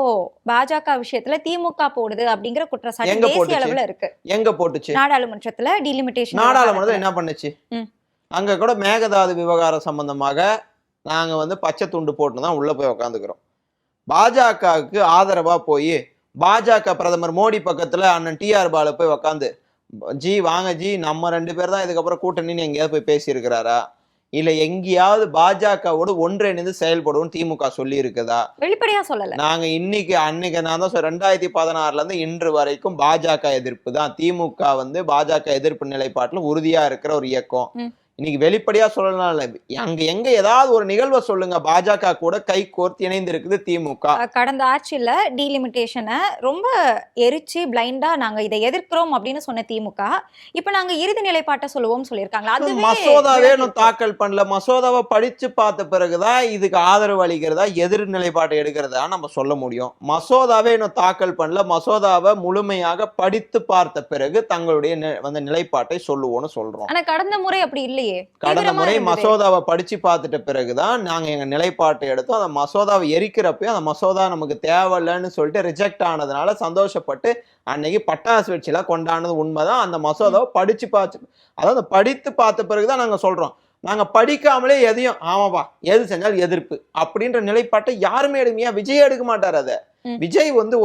பாஜக விஷயத்துல திமுக போடுது அப்படிங்கிற குற்றச்சாட்டு தேசிய அளவுல இருக்கு. எங்க போட்டுச்சு? நாடாளுமன்றத்துல டீலிமிட்டேஷன். நாடாளுமன்றத்துல என்ன பண்ணுச்சு? அங்க கூட மேகதாது விவகாரம் சம்பந்தமாக நாங்க வந்து பச்சை துண்டு போட்டு தான் உள்ள போய் உட்காந்துக்கிறோம். பாஜகவுக்கு ஆதரவா போய் பாஜக பிரதமர் மோடி பக்கத்துல அண்ணன் TR பாலு போய் உக்காந்து ஜி வாங்க ஜி நம்ம 2 பேர் தான் இதுக்கப்புறம் கூட்டணின்னு எங்கேயாவது போய் பேசி இருக்கிறாரா? இல்ல எங்கேயாவது பாஜகவோட ஒன்றிணைந்து செயல்படுவோம் திமுக சொல்லி இருக்குதா? வெளிப்படையா சொல்லல. நாங்க அன்னைக்கு நான் தான் 2016ல இருந்து இன்று வரைக்கும் பாஜக எதிர்ப்பு தான். திமுக வந்து பாஜக எதிர்ப்பு நிலைப்பாட்டுல உறுதியா இருக்கிற ஒரு இயக்கம். இன்னைக்கு வெளிப்படையா சொல்லலாம். எங்க ஏதாவது ஒரு நிகழ்வை சொல்லுங்க பாஜக கூட கை கோர்த்து இணைந்து இருக்குது திமுக. கடந்த ஆட்சியில டீலிமிட்டேஷனை ரொம்ப எரிச்சு பிளைண்டா நாங்க இதை எதிர்க்கிறோம் அப்படின்னு சொன்ன திமுக இப்ப நாங்க இறுதி நிலைப்பாட்டை சொல்லுவோம் சொல்லியிருக்காங்க. அது மசோதாவே இன்னும் தாக்கல் பண்ணல. மசோதாவை படிச்சு பார்த்த பிறகுதான் இதுக்கு ஆதரவு அளிக்கிறதா எதிர் நிலைப்பாட்டை எடுக்கிறதா நம்ம சொல்ல முடியும். மசோதாவே இன்னும் தாக்கல் பண்ணல. மசோதாவை முழுமையாக படித்து பார்த்த பிறகு தங்களுடைய நிலைப்பாட்டை சொல்லுவோம்னு சொல்றோம். ஆனா கடந்த முறை அப்படி இல்லையே. கடந்த முறை மசோதாவை படிச்சு பார்த்துட்ட பிறகுதான் நாங்க எங்க நிலைப்பாட்டை எடுத்தோம். அந்த மசோதாவை எரிக்கிறப்ப அந்த மசோதா நமக்கு தேவையில்லைன்னு சொல்லிட்டு ரிஜெக்ட் ஆனதுனால சந்தோஷப்பட்டு அன்னைக்கு பட்டாசு வச்சுலாம் கொண்டாடுனது உண்மைதான். அந்த மசோதாவை அதாவது படித்து பார்த்த பிறகுதான் நாங்க சொல்றோம். நாங்க படிக்காமலே எதையும் ஆமாப்பா எது செஞ்சாலும் எதிர்ப்பு அப்படின்ற நிலைப்பாட்டை யாருமே எடுமையா விஜய் எடுக்க மாட்டாரு. அதை விஜய் வந்து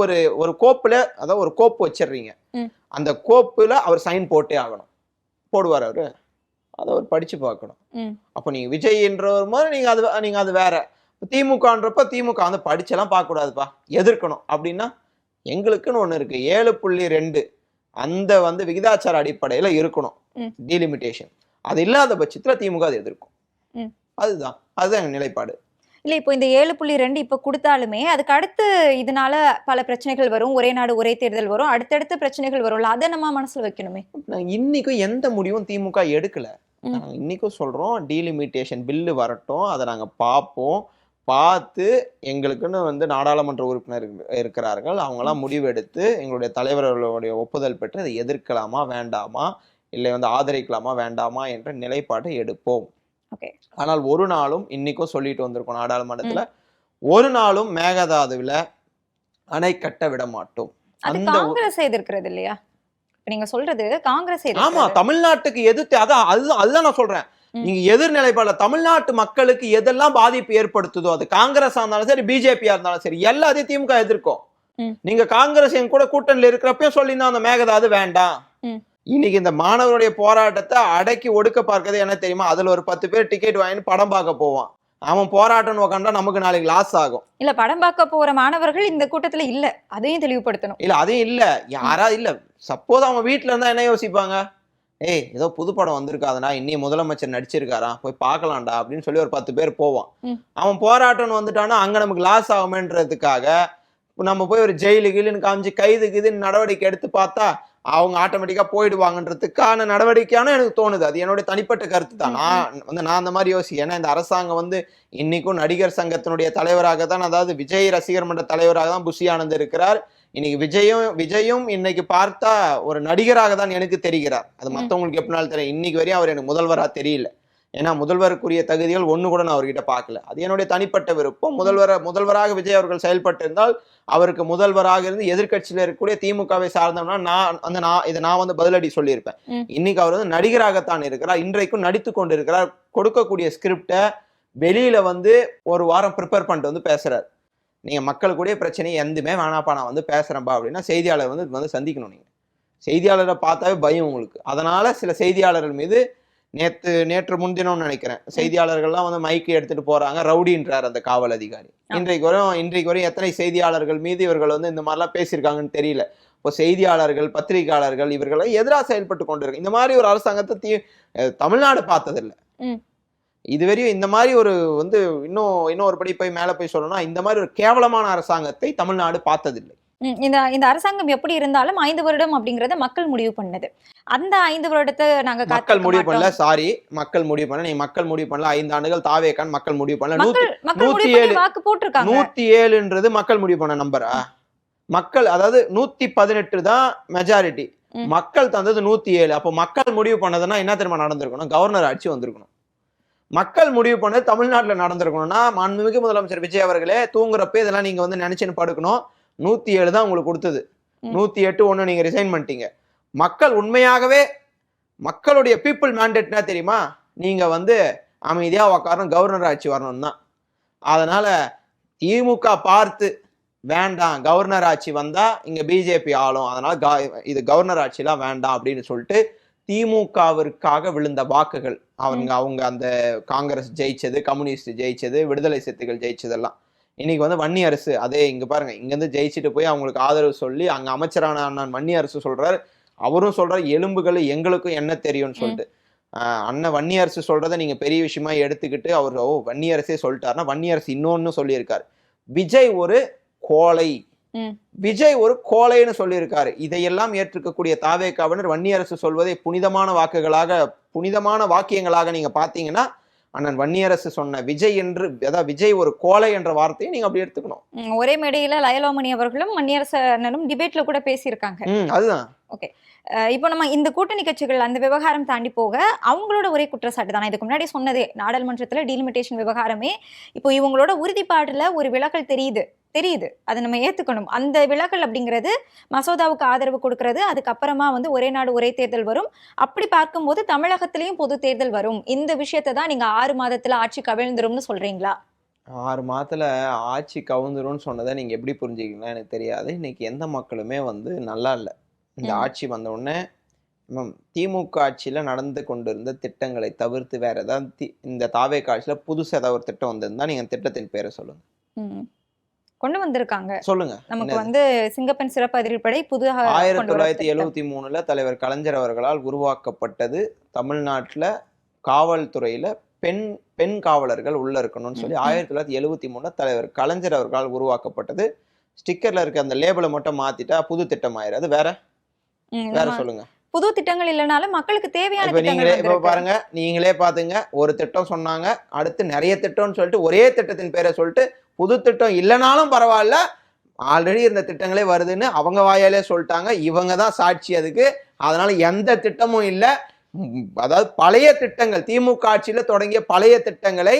ஒரு கோப்புல அதாவது ஒரு கோப்பு வச்சிடுறீங்க, அந்த கோப்புல அவர் சைன் போட்டே ஆகணும். போடுவார் அவரு, அதை அவர் படிச்சு பார்க்கணும். அப்போ நீங்க விஜய்ன்றவர் மாதிரி நீங்க அது வேற. திமுகன்றப்ப திமுக வந்து படிச்செல்லாம் பார்க்க கூடாதுப்பா எதிர்க்கணும் அப்படின்னா எங்களுக்குன்னு ஒண்ணு இருக்கு 7.2 அந்த வந்து விகிதாச்சார அடிப்படையில இருக்கணும் டீலிமிட்டேஷன். அது இல்லாத பட்சத்துல திமுக அதை எதிர்க்கும். அதுதான் எங்க நிலைப்பாடு. இல்ல, இப்போ இந்த 7.2 இப்ப கொடுத்தாலுமே அதுக்கு அடுத்து இதனால பல பிரச்சனைகள் வரும். ஒரே நாடு ஒரே தேர்தல் வரும், அடுத்தடுத்த பிரச்சனைகள் வரும்ல, அதை நம்ம மனசுல வைக்கணுமே. இன்னைக்கும் எந்த முடிவும் திமுக எடுக்கல. இன்னைக்கும் சொல்றோம் டீலிமிட்டேஷன் பில்லு வரட்டும், அதை நாங்க பார்ப்போம். பார்த்து எங்களுக்குன்னு வந்து நாடாளுமன்ற உறுப்பினர் இருக்கிறார்கள், அவங்களாம் முடிவெடுத்து எங்களுடைய தலைவர்களுடைய ஒப்புதல் பெற்று அதை எதிர்க்கலாமா வேண்டாமா, இல்லை வந்து ஆதரிக்கலாமா வேண்டாமா என்ற நிலைப்பாட்டை எடுப்போம். ஆனால் ஒரு நாளும் இன்னைக்கும் சொல்லிட்டு வந்திருக்கோம் நாடாளுமன்றத்துல, ஒரு நாளும் மேகதாதுவில அணை கட்ட விட மாட்டோம். காங்கிரஸ் எதிர்க்கிறது இல்லையா நீங்க சொல்றது? காங்கிரஸ் ஆமா, தமிழ்நாட்டுக்கு எதிர்த்து அதுதான் நான் சொல்றேன். நீங்க எதிர்நிலைப்பாடுல தமிழ்நாட்டு மக்களுக்கு எதெல்லாம் பாதிப்பு ஏற்படுத்துதோ அது காங்கிரஸா இருந்தாலும் சரி பிஜேபியா இருந்தாலும் சரி எல்லாத்தையும் திமுக எதிர்க்கும். நீங்க காங்கிரஸ் என் கூட கூட்டணியில இருக்கிறப்பயும் சொல்லியிருந்தா அந்த மேகதாது வேண்டாம். இன்னைக்கு இந்த மாணவருடைய போராட்டத்தை அடக்கி ஒடுக்க பார்க்கறது என்ன தெரியுமா? அதுல ஒரு 10 பேர் டிக்கெட் வாங்கி படம் பார்க்க போவான். அவன் போராட்டம் உட்காந்தா நமக்கு நாளைக்கு லாஸ் ஆகும். இல்ல, படம் பார்க்க போற மாணவர்கள் இந்த கூட்டத்துல இல்ல, அதையும் தெளிவுபடுத்தணும். இல்ல அதையும் இல்ல, யாராவது இல்ல, சப்போஸ் அவங்க வீட்டுல இருந்தா என்ன யோசிப்பாங்க? ஏதோ புது படம் வந்திருக்காதுனா இன்னும் முதலமைச்சர் நடிச்சிருக்காரா போய் பார்க்கலாம்டா அப்படின்னு சொல்லி ஒரு 10 பேர் போவான். அவன் போராட்டம் வந்துட்டான்னா அங்க நமக்கு லாஸ் ஆகுமேன்றதுக்காக நம்ம போய் ஒரு ஜெயிலு கீழுன்னு காமிச்சு கைது நடவடிக்கை எடுத்து பார்த்தா அவங்க ஆட்டோமேட்டிக்கா போயிடுவாங்கன்றதுக்கான நடவடிக்கையான எனக்கு தோணுது. அது என்னுடைய தனிப்பட்ட கருத்து தான். நான் அந்த மாதிரி யோசிக்கிறேன். ஏன்னா இந்த அரசாங்கம் வந்து இன்னைக்கும் நடிகர் சங்கத்தினுடைய தலைவராக தான், அதாவது விஜய் ரசிகர் மன்ற தலைவராக தான் புஷி ஆனந்த் இருக்கிறார். இன்னைக்கு விஜயும் இன்னைக்கு பார்த்தா ஒரு நடிகராக தான் எனக்கு தெரிகிறார். அது மற்றவங்களுக்கு எப்படினாலும் தெரியும். இன்னைக்கு வரையும் அவர் எனக்கு முதல்வராக தெரியல. ஏன்னா முதல்வருக்குரிய தகுதிகள் ஒண்ணு கூட நான் அவர்கிட்ட பார்க்கல. அது என்னுடைய தனிப்பட்ட விருப்பம். முதல்வராக விஜய் அவர்கள் செயல்பட்டு இருந்தால் அவருக்கு முதல்வராக இருந்து எதிர்கட்சியில இருக்கக்கூடிய திமுகவை சார்ந்தோம்னா நான் வந்து பதிலடி சொல்லியிருப்பேன். இன்னைக்கு அவர் வந்து நடிகராகத்தான் இருக்கிறார். இன்றைக்கும் நடித்து கொண்டு இருக்கிறார். கொடுக்கக்கூடிய ஸ்கிரிப்டை வெளியில வந்து ஒரு வாரம் ப்ரிப்பேர் பண்ணிட்டு வந்து பேசுறாரு. நீங்க மக்களுக்குடைய பிரச்சனை எதுவுமே வேணாப்பா, நான் வந்து பேசுறேன்பா அப்படின்னா செய்தியாளர் வந்து சந்திக்கணும். நீங்க செய்தியாளரை பார்த்தாவே பயம் உங்களுக்கு. அதனால சில செய்தியாளர்கள் மீது நேற்று முன்தினம் நினைக்கிறேன் செய்தியாளர்கள்லாம் வந்து மைக்கு எடுத்துட்டு போறாங்க, ரவுடின்றார் அந்த காவல் அதிகாரி. இன்றைக்கு வரையும் எத்தனை செய்தியாளர்கள் மீது இவர்கள் வந்து இந்த மாதிரிலாம் பேசியிருக்காங்கன்னு தெரியல. இப்போ செய்தியாளர்கள், பத்திரிகையாளர்கள் இவர்களை எதிராக செயல்பட்டு கொண்டிருக்கு. இந்த மாதிரி ஒரு அரசாங்கத்தை தமிழ்நாடு பார்த்ததில்லை. இதுவரையும் இந்த மாதிரி ஒரு வந்து இன்னொரு படி போய் மேல போய் சொல்லணும்னா இந்த மாதிரி ஒரு கேவலமான அரசாங்கத்தை தமிழ்நாடு பார்த்ததில்லை. இந்த அரசாங்கம் எப்படி இருந்தாலும் 5 வருடம் அப்படிங்கறத மக்கள் முடிவு பண்ணது. அந்த 5 வருடத்தை நாங்க மக்கள் முடிவு பண்ணல. சாரி, மக்கள் முடிவு பண்ணல. நீ மக்கள் முடிவு பண்ணல. 5 ஆண்டுகள் தாவேக்கான் மக்கள் முடிவு பண்ணல. 107 வாக்கு போட்டிருக்காங்க. 107ன்றது மக்கள் முடிவு பண்ண நம்பரா? மக்கள் அதாவது 118 தான் மெஜாரிட்டி. மக்கள் தந்தது 107. அப்போ மக்கள் முடிவு பண்ணதுன்னா என்ன தெரியுமா நடந்திருக்கணும்? கவர்னர் ஆட்சி வந்திருக்கணும். மக்கள் முடிவு பண்ணது தமிழ்நாட்டில் நடந்திருக்கணும்னா மாண்புமிகு முதலமைச்சர் விஜய் அவர்களே தூங்குறப்ப இதெல்லாம் நீங்க வந்து நினைச்சுன்னு படுக்கணும். 107 தான் உங்களுக்கு கொடுத்தது. 108 ஒன்று நீங்க ரிசைன் பண்ணிட்டீங்க. மக்கள் உண்மையாகவே மக்களுடைய பீப்புள் மேண்டேட்னா தெரியுமா? நீங்க வந்து அமைதியா உக்காரணும், கவர்னர் ஆட்சி வரணும் தான். அதனால திமுக பார்த்து வேண்டாம், கவர்னர் ஆட்சி வந்தா இங்க பிஜேபி ஆளும், அதனால இது கவர்னர் ஆட்சிலாம் வேண்டாம் அப்படின்னு சொல்லிட்டு திமுகவிற்காக விழுந்த வாக்குகள் அவங்க அந்த காங்கிரஸ் ஜெயிச்சது, கம்யூனிஸ்ட் ஜெயிச்சது, விடுதலை சிறுத்தைகள் ஜெயிச்சதெல்லாம் இன்னைக்கு வந்து வன்னி அரசு அதே இங்க பாருங்க, இங்க இருந்து ஜெயிச்சுட்டு போய் அவங்களுக்கு ஆதரவு சொல்லி அங்க அமைச்சரான அண்ணன் வன்னி அரசு சொல்றாரு. அவரும் சொல்றாரு எலும்புகள் எங்களுக்கும் என்ன தெரியும்னு சொல்லிட்டு. அண்ணன் வன்னி அரசு சொல்றதை நீங்க பெரிய விஷயமா எடுத்துக்கிட்டு அவர் வன்னி அரசே சொல்லிட்டாருன்னா வன்னி அரசு இன்னொன்னு சொல்லியிருக்காரு, விஜய் ஒரு கோழை, விஜய் ஒரு கோழைன்னு சொல்லியிருக்காரு. இதையெல்லாம் ஏற்றுக்கக்கூடிய தாவேகாவினர் வன்னி அரசு சொல்வதை புனிதமான வாக்கியங்களாக நீங்க பாத்தீங்கன்னா அண்ணன் வன்னியரசு சொன்ன விஜய் என்று, அதாவது விஜய் ஒரு கோலை என்ற வார்த்தையை நீங்க அப்படி எடுத்துக்கணும். ஒரே மேடையில லயலோமணி அவர்களும் வன்னியரசு அண்ணனும் டிபேட்ல கூட பேசியிருக்காங்க. அதுதான். ஓகே, இப்போ நம்ம இந்த கூட்டணி கட்சிகள் அந்த விவகாரம் தாண்டி போக அவங்களோட ஒரே குற்றச்சாட்டு தானே இதுக்கு முன்னாடி சொன்னதே, நாடாளுமன்றத்துல டீலிமிட்டேஷன் விவகாரமே இப்போ இவங்களோட உறுதிப்பாடுல ஒரு விலகல் தெரியுது, அதை நம்ம ஏத்துக்கணும். அந்த விலகல் அப்படிங்கிறது மசோதாவுக்கு ஆதரவு கொடுக்கறது, அதுக்கப்புறமா வந்து ஒரே நாடு ஒரே தேர்தல் வரும். அப்படி பார்க்கும்போது தமிழகத்திலையும் பொது தேர்தல் வரும். இந்த விஷயத்தை தான் நீங்க 6 மாதத்துல ஆட்சி கவிழ்ந்துரும்னு சொல்றீங்களா? 6 மாதத்துல ஆட்சி கவுந்துரும்னு சொன்னதை நீங்க எப்படி புரிஞ்சுக்கீங்களா எனக்கு தெரியாது. இன்னைக்கு எந்த மக்களுமே வந்து நல்லா இல்லை. இந்த ஆட்சி வந்த உடனே திமுக ஆட்சியில நடந்து கொண்டிருந்த திட்டங்களை தவிர்த்து வேற ஏதாவது இந்த தாவேகா ஆட்சியில புதுசு ஏதாவது ஒரு திட்டம் வந்திருந்தா நீங்க திட்டத்தின் பேரை சொல்லுங்க. கொண்டு வந்திருக்காங்க, சொல்லுங்க. நமக்கு வந்து சிங்கப்பெண் சிறப்பு அதிரடிப்படை புது 1973 தலைவர் கலைஞர் அவர்களால் உருவாக்கப்பட்டது. தமிழ்நாட்டுல காவல்துறையில பெண் காவலர்கள் உள்ள இருக்கணும்னு சொல்லி 1973 தலைவர் கலைஞர் அவர்களால் உருவாக்கப்பட்டது. ஸ்டிக்கர்ல இருக்க அந்த லேபிளை மட்டும் மாத்திட்டா புது திட்டம் ஆயிராது. வேற சொல்லுங்க. புது திட்டங்கள் இல்லைனாலும் மக்களுக்கு தேவையான பாருங்க, நீங்களே பாத்துங்க. ஒரு திட்டம் சொன்னாங்க, அடுத்து நிறைய திட்டம்னு சொல்லிட்டு ஒரே திட்டத்தின் பேரை சொல்லிட்டு புது திட்டம் இல்லைனாலும் பரவாயில்ல, ஆல்ரெடி இருந்த திட்டங்களே வருதுன்னு அவங்க வாயாலே சொல்லிட்டாங்க. இவங்க தான் சாட்சி அதுக்கு. அதனால எந்த திட்டமும் இல்லை. அதாவது பழைய திட்டங்கள், திமுக ஆட்சியில தொடங்கிய பழைய திட்டங்களை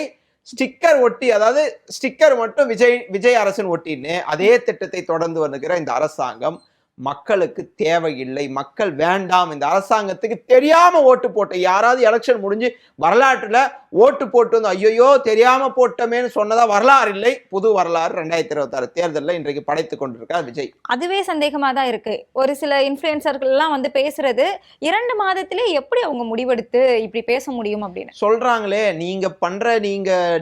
ஸ்டிக்கர் ஒட்டி, அதாவது ஸ்டிக்கர் மட்டும் விஜய் அரசுன்னு ஒட்டின்னு அதே திட்டத்தை தொடர்ந்து வருகிற இந்த அரசாங்கம் மக்களுக்கு தேவையில்லை, மக்கள் வேண்டாம். இந்த அரசாங்கத்துக்கு தெரியாம ஓட்டு போட்ட யாராவது எலெக்ஷன் முடிஞ்சு வரலாற்றுல ஓட்டு போட்டு வந்து ஐயோ தெரியாம போட்டமேன்னு சொன்னதா வரலாறு இல்லை. புது வரலாறு 2026 தேர்தலில் இன்றைக்கு படைத்து கொண்டிருக்கார் விஜய். அதுவே சந்தேகமா தான் இருக்கு. ஒரு சில இன்ஃபுளுசர்கள் எல்லாம் வந்து பேசுறது 2 மாதத்திலே எப்படி அவங்க முடிவெடுத்து இப்படி பேச முடியும் அப்படின்னு சொல்றாங்களே.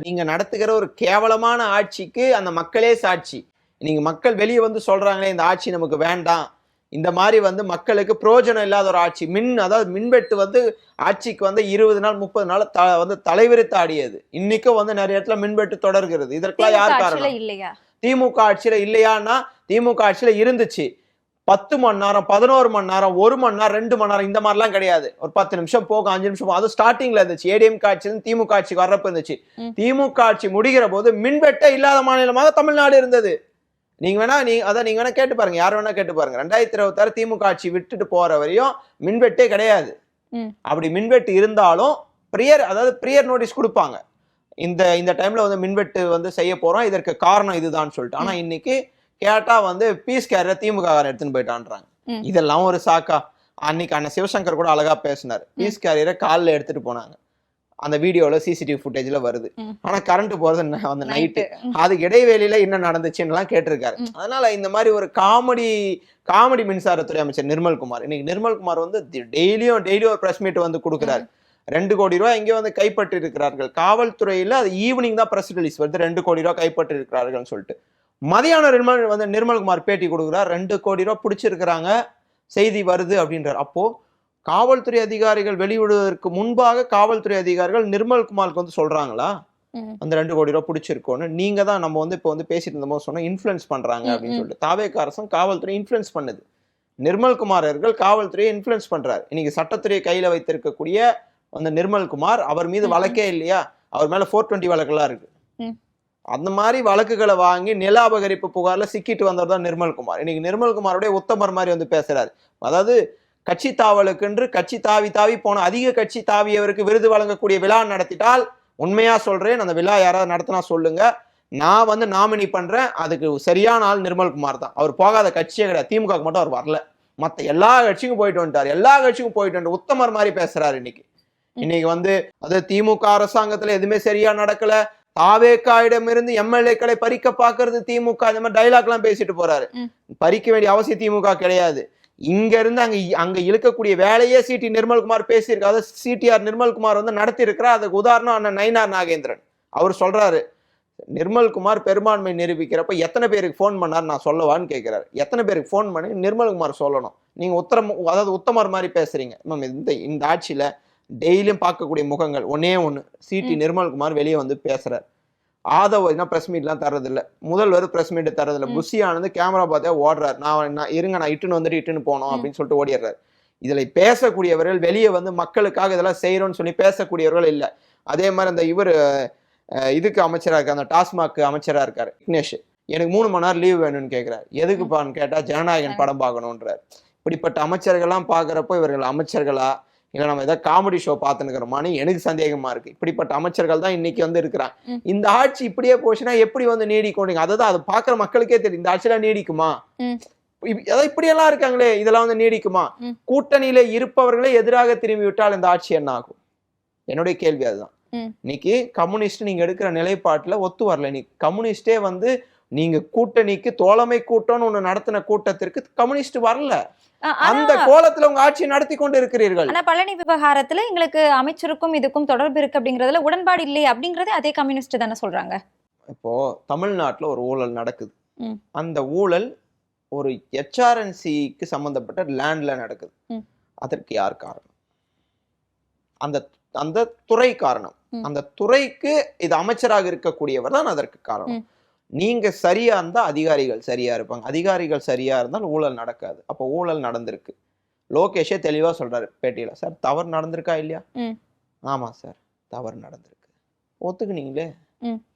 நீங்க நடத்துகிற ஒரு கேவலமான ஆட்சிக்கு அந்த மக்களே சாட்சி. நீங்க மக்கள் வெளியே வந்து சொல்றாங்களே இந்த ஆட்சி நமக்கு வேண்டாம், இந்த மாதிரி வந்து மக்களுக்கு பிரயோஜனம் இல்லாத ஒரு ஆட்சி. அதாவது மின்வெட்டு வந்து ஆட்சிக்கு வந்து 20 நாள் 30 நாள் வந்து தலைவிரித்து ஆடியது. இன்னைக்கும் வந்து நிறைய இடத்துல மின்வெட்டு தொடர்கிறது. இதற்கெல்லாம் யார் காரணம்? இல்லையா? திமுக ஆட்சியில இல்லையான்னா திமுக ஆட்சியில இருந்துச்சு. 10 மணி நேரம் 11 மணி நேரம் 1 மணி நேரம் 2 மணி நேரம் இந்த மாதிரிலாம் கிடையாது. ஒரு 10 நிமிஷம் போகும் 5 நிமிஷம் போகும். அது ஸ்டார்டிங்ல இருந்துச்சு. ஏடிஎம் ஆட்சி திமுக ஆட்சிக்கு வர்றப்ப இருந்துச்சு. திமுக ஆட்சி முடிகிற போது மின்வெட்டே இல்லாத மாநிலமாக தமிழ்நாடு இருந்தது. நீங்க வேணா கேட்டு பாருங்க, யார் வேணா கேட்டு பாருங்க. 2026 திமுக ஆட்சி விட்டுட்டு போற வரையும் மின்வெட்டே கிடையாது. அப்படி மின்வெட்டு இருந்தாலும் பிரியர் நோட்டீஸ் கொடுப்பாங்க. இந்த டைம்ல வந்து மின்வெட்டு வந்து செய்ய போறோம், இதற்கு காரணம் இதுதான் சொல்லிட்டு. ஆனா இன்னைக்கு கேட்டா வந்து பீஸ் கேரியர் திமுக எடுத்துன்னு போயிட்டான்றாங்க. இதெல்லாம் ஒரு சாக்கா? அன்னைக்கு அண்ணன் சிவசங்கர் கூட அழகா பேசினாரு. பீஸ் கேரியரை காலில் எடுத்துட்டு போனாங்க. அந்த வீடியோல சிசிடிவி ஃபுட்டேஜ்ல வருது. ஆனா கரண்ட் போறது அந்த நைட்டு. அதுக்கு இடைவேளையில என்ன நடந்துச்சுன்னு கேட்டிருக்காரு. அதனால இந்த மாதிரி ஒரு காமெடி மின்சாரத்துறை அமைச்சர் நிர்மல்குமார், இன்னைக்கு நிர்மல்குமார் வந்து டெய்லியும் ஒரு பிரஸ் மீட் வந்து கொடுக்குறாரு. 2 கோடி ரூபாய் எங்கேயோ வந்து கைப்பற்றி இருக்கிறார்கள் காவல்துறையில. அது ஈவினிங் தான் பிரஸ் ரிலீஸ் வருது, 2 கோடி ரூபாய் கைப்பற்றி இருக்கிறார்கள் சொல்லிட்டு. மதியானம் நிர்மல்குமார் பேட்டி கொடுக்குறார், 2 கோடி ரூபாய் பிடிச்சிருக்கிறாங்க, செய்தி வருது அப்படின்றார். அப்போ காவல்துறை அதிகாரிகள் வெளியிடுவதற்கு முன்பாக காவல்துறை அதிகாரிகள் நிர்மல்குமாருக்கு வந்து சொல்றாங்களா அந்த 2 கோடி ரூபாய் பிடிச்சிருக்கோன்னு? நீங்க தான் நம்ம வந்து இப்போ வந்து பேசிட்டு இருந்தோம் சொன்னா இன்ஃபுளுன்ஸ் பண்றாங்க அப்படின்னு சொல்லிட்டு. தாவேகா அரசும் காவல்துறை இன்ஃபுளுன்ஸ் பண்ணுது. நிர்மல்குமார் அவர்கள் காவல்துறையை இன்ஃபுளுன்ஸ் பண்றாரு. இன்னைக்கு சட்டத்துறையை கையில வைத்திருக்கக்கூடிய அந்த நிர்மல்குமார், அவர் மீது வழக்கே இல்லையா, அவர் மேல 420 வழக்கெல்லாம் இருக்கு. அந்த மாதிரி வழக்குகளை வாங்கி நில அபகரிப்பு புகார்ல சிக்கிட்டு வந்தவர் தான் நிர்மல்குமார். இன்னைக்கு நிர்மல்குமாருடைய உத்தமர் மாதிரி வந்து பேசுறாரு. அதாவது கட்சி தாவலுக்கென்று கட்சி தாவி போன அதிக கட்சி தாவியவருக்கு விருது வழங்கக்கூடிய விழா நடத்திட்டால், உண்மையா சொல்றேன், அந்த விழா யாராவது நடத்தினா சொல்லுங்க, நான் வந்து நாமினி பண்றேன். அதுக்கு சரியான ஆள் நிர்மல்குமார் தான். அவர் போகாத கட்சியே கிடையாது. திமுக மட்டும் அவர் வரல, மத்த எல்லா கட்சிக்கும் போயிட்டு வந்துட்டார். எல்லா கட்சிக்கும் போயிட்டு வந்து உத்தமர் மாதிரி பேசுறாரு. இன்னைக்கு வந்து அது திமுக அரசாங்கத்துல எதுவுமே சரியா நடக்கல, தாவேகாயிடமிருந்து எம்எல்ஏக்களை பறிக்க பாக்குறது திமுக, இந்த மாதிரி டைலாக் எல்லாம் பேசிட்டு போறாரு. பறிக்க வேண்டிய அவசியம் திமுக கிடையாது. இங்க இருந்து அங்க இழுக்கக்கூடிய வேலையே சிடி நிர்மல்குமார் பேசியிருக்காரு. அதாவது சிடிஆர் நிர்மல்குமார் வந்து நடத்தி இருக்கிறார். அதுக்கு உதாரணம் அண்ணன் நயினார் நாகேந்திரன். அவர் சொல்றாரு, நிர்மல்குமார் பெரும்பான்மை நிரூபிக்கிறப்ப எத்தனை பேருக்கு போன் பண்ணார் நான் சொல்லவான்னு கேட்கிறாரு. எத்தனை பேருக்கு போன் பண்ணி நிர்மல்குமார் சொல்லணும். நீங்க உத்தமர் மாதிரி பேசுறீங்க. இந்த ஆட்சியில டெய்லியும் பார்க்கக்கூடிய முகங்கள் ஒன்னே ஒண்ணு, சிடி நிர்மல்குமார் வெளியே வந்து பேசுறாரு. ஆதவ் பிரஸ் மீட்லாம் தர்றதில்ல, முதல்வர் பிரஸ் மீட் தர்றதில்ல. புஷி ஆனந்து கேமரா பார்த்தே ஓடுறாரு. நான் இட்டுன்னு போனோம் அப்படின்னு சொல்லிட்டு ஓடிடுறாரு. இதுல பேசக்கூடியவர்கள் வெளியே வந்து மக்களுக்காக இதெல்லாம் செய்யறோம்னு சொல்லி பேசக்கூடியவர்கள் இல்லை. அதே மாதிரி அந்த இதுக்கு அமைச்சரா இருக்காரு, அந்த டாஸ்மாக் அமைச்சரா இருக்காரு விக்னேஷ், எனக்கு 3 மணி நேரம் லீவ் வேணும்னு கேட்கிறாரு. எதுக்குப்பான்னு கேட்டா ஜனநாயகன் படம் பார்க்கணுன்றார். இப்படிப்பட்ட அமைச்சர்கள்லாம் பாக்குறப்போ இவர்கள் அமைச்சர்களா இல்ல நம்ம ஏதாவது காமெடி ஷோ பார்த்துக்கிறோமான்னு எனக்கு சந்தேகமா இருக்கு. இப்படிப்பட்ட அமைச்சர்கள் தான் இன்னைக்கு வந்து இருக்கிறாங்க. இந்த ஆட்சி இப்படியே போச்சுன்னா எப்படி வந்து நீடிக்கும்? அதான் அது பாக்குற மக்களுக்கே தெரியும், இந்த ஆட்சியெல்லாம் நீடிக்குமா? அதாவது இப்படியெல்லாம் இருக்காங்களே, இதெல்லாம் வந்து நீடிக்குமா? கூட்டணியில இருப்பவர்களே எதிராக திரும்பி விட்டால் இந்த ஆட்சி என்ன ஆகும்? என்னுடைய கேள்வி அதுதான். இன்னைக்கு கம்யூனிஸ்ட் நீங்க எடுக்கிற நிலைப்பாட்டுல ஒத்து வரல. இன்னைக்கு கம்யூனிஸ்டே வந்து நீங்க கூட்டணிக்கு தோழமை கூட்டம்னு ஒண்ணு நடத்தின கூட்டத்திற்கு கம்யூனிஸ்ட் வரல. அந்த கோலத்துல உங்க ஆட்சி நடத்தி கொண்டு இருக்கிறீர்கள். ஆனா பழனி விவகாரத்துல எங்களுக்கு அமைச்சருக்கும் இதுக்கும் தொடர்பு இருக்கு அப்படிங்கறதுல உடன்பாடு இல்லை அப்படிங்கறதே அதே கம்யூனிஸ்ட் தானே சொல்றாங்க. இப்போ தமிழ்நாட்டுல ஒரு ஊழல் நடக்குது. அந்த ஊழல் ஒரு HRNCக்கு சம்பந்தப்பட்ட லேண்ட்ல நடக்குது. அதற்கு யார் காரணம்? அந்த துறை காரணம். அந்த துறைக்கு இது அமைச்சராக இருக்கக்கூடியவர் தான் அதற்கு காரணம். நீங்க சரியா இருந்தா அதிகாரிகள் சரியா இருப்பாங்க, அதிகாரிகள் சரியா இருந்தால் ஊழல் நடக்காது. அப்போ ஊழல் நடந்திருக்கு. லோகேஷே தெளிவா சொல்றாரு பேட்டியில, சார் தவறு நடந்திருக்கா இல்லையா? ஆமா சார் தவறு நடந்திருக்கு. ஒத்துக்குனீங்களே,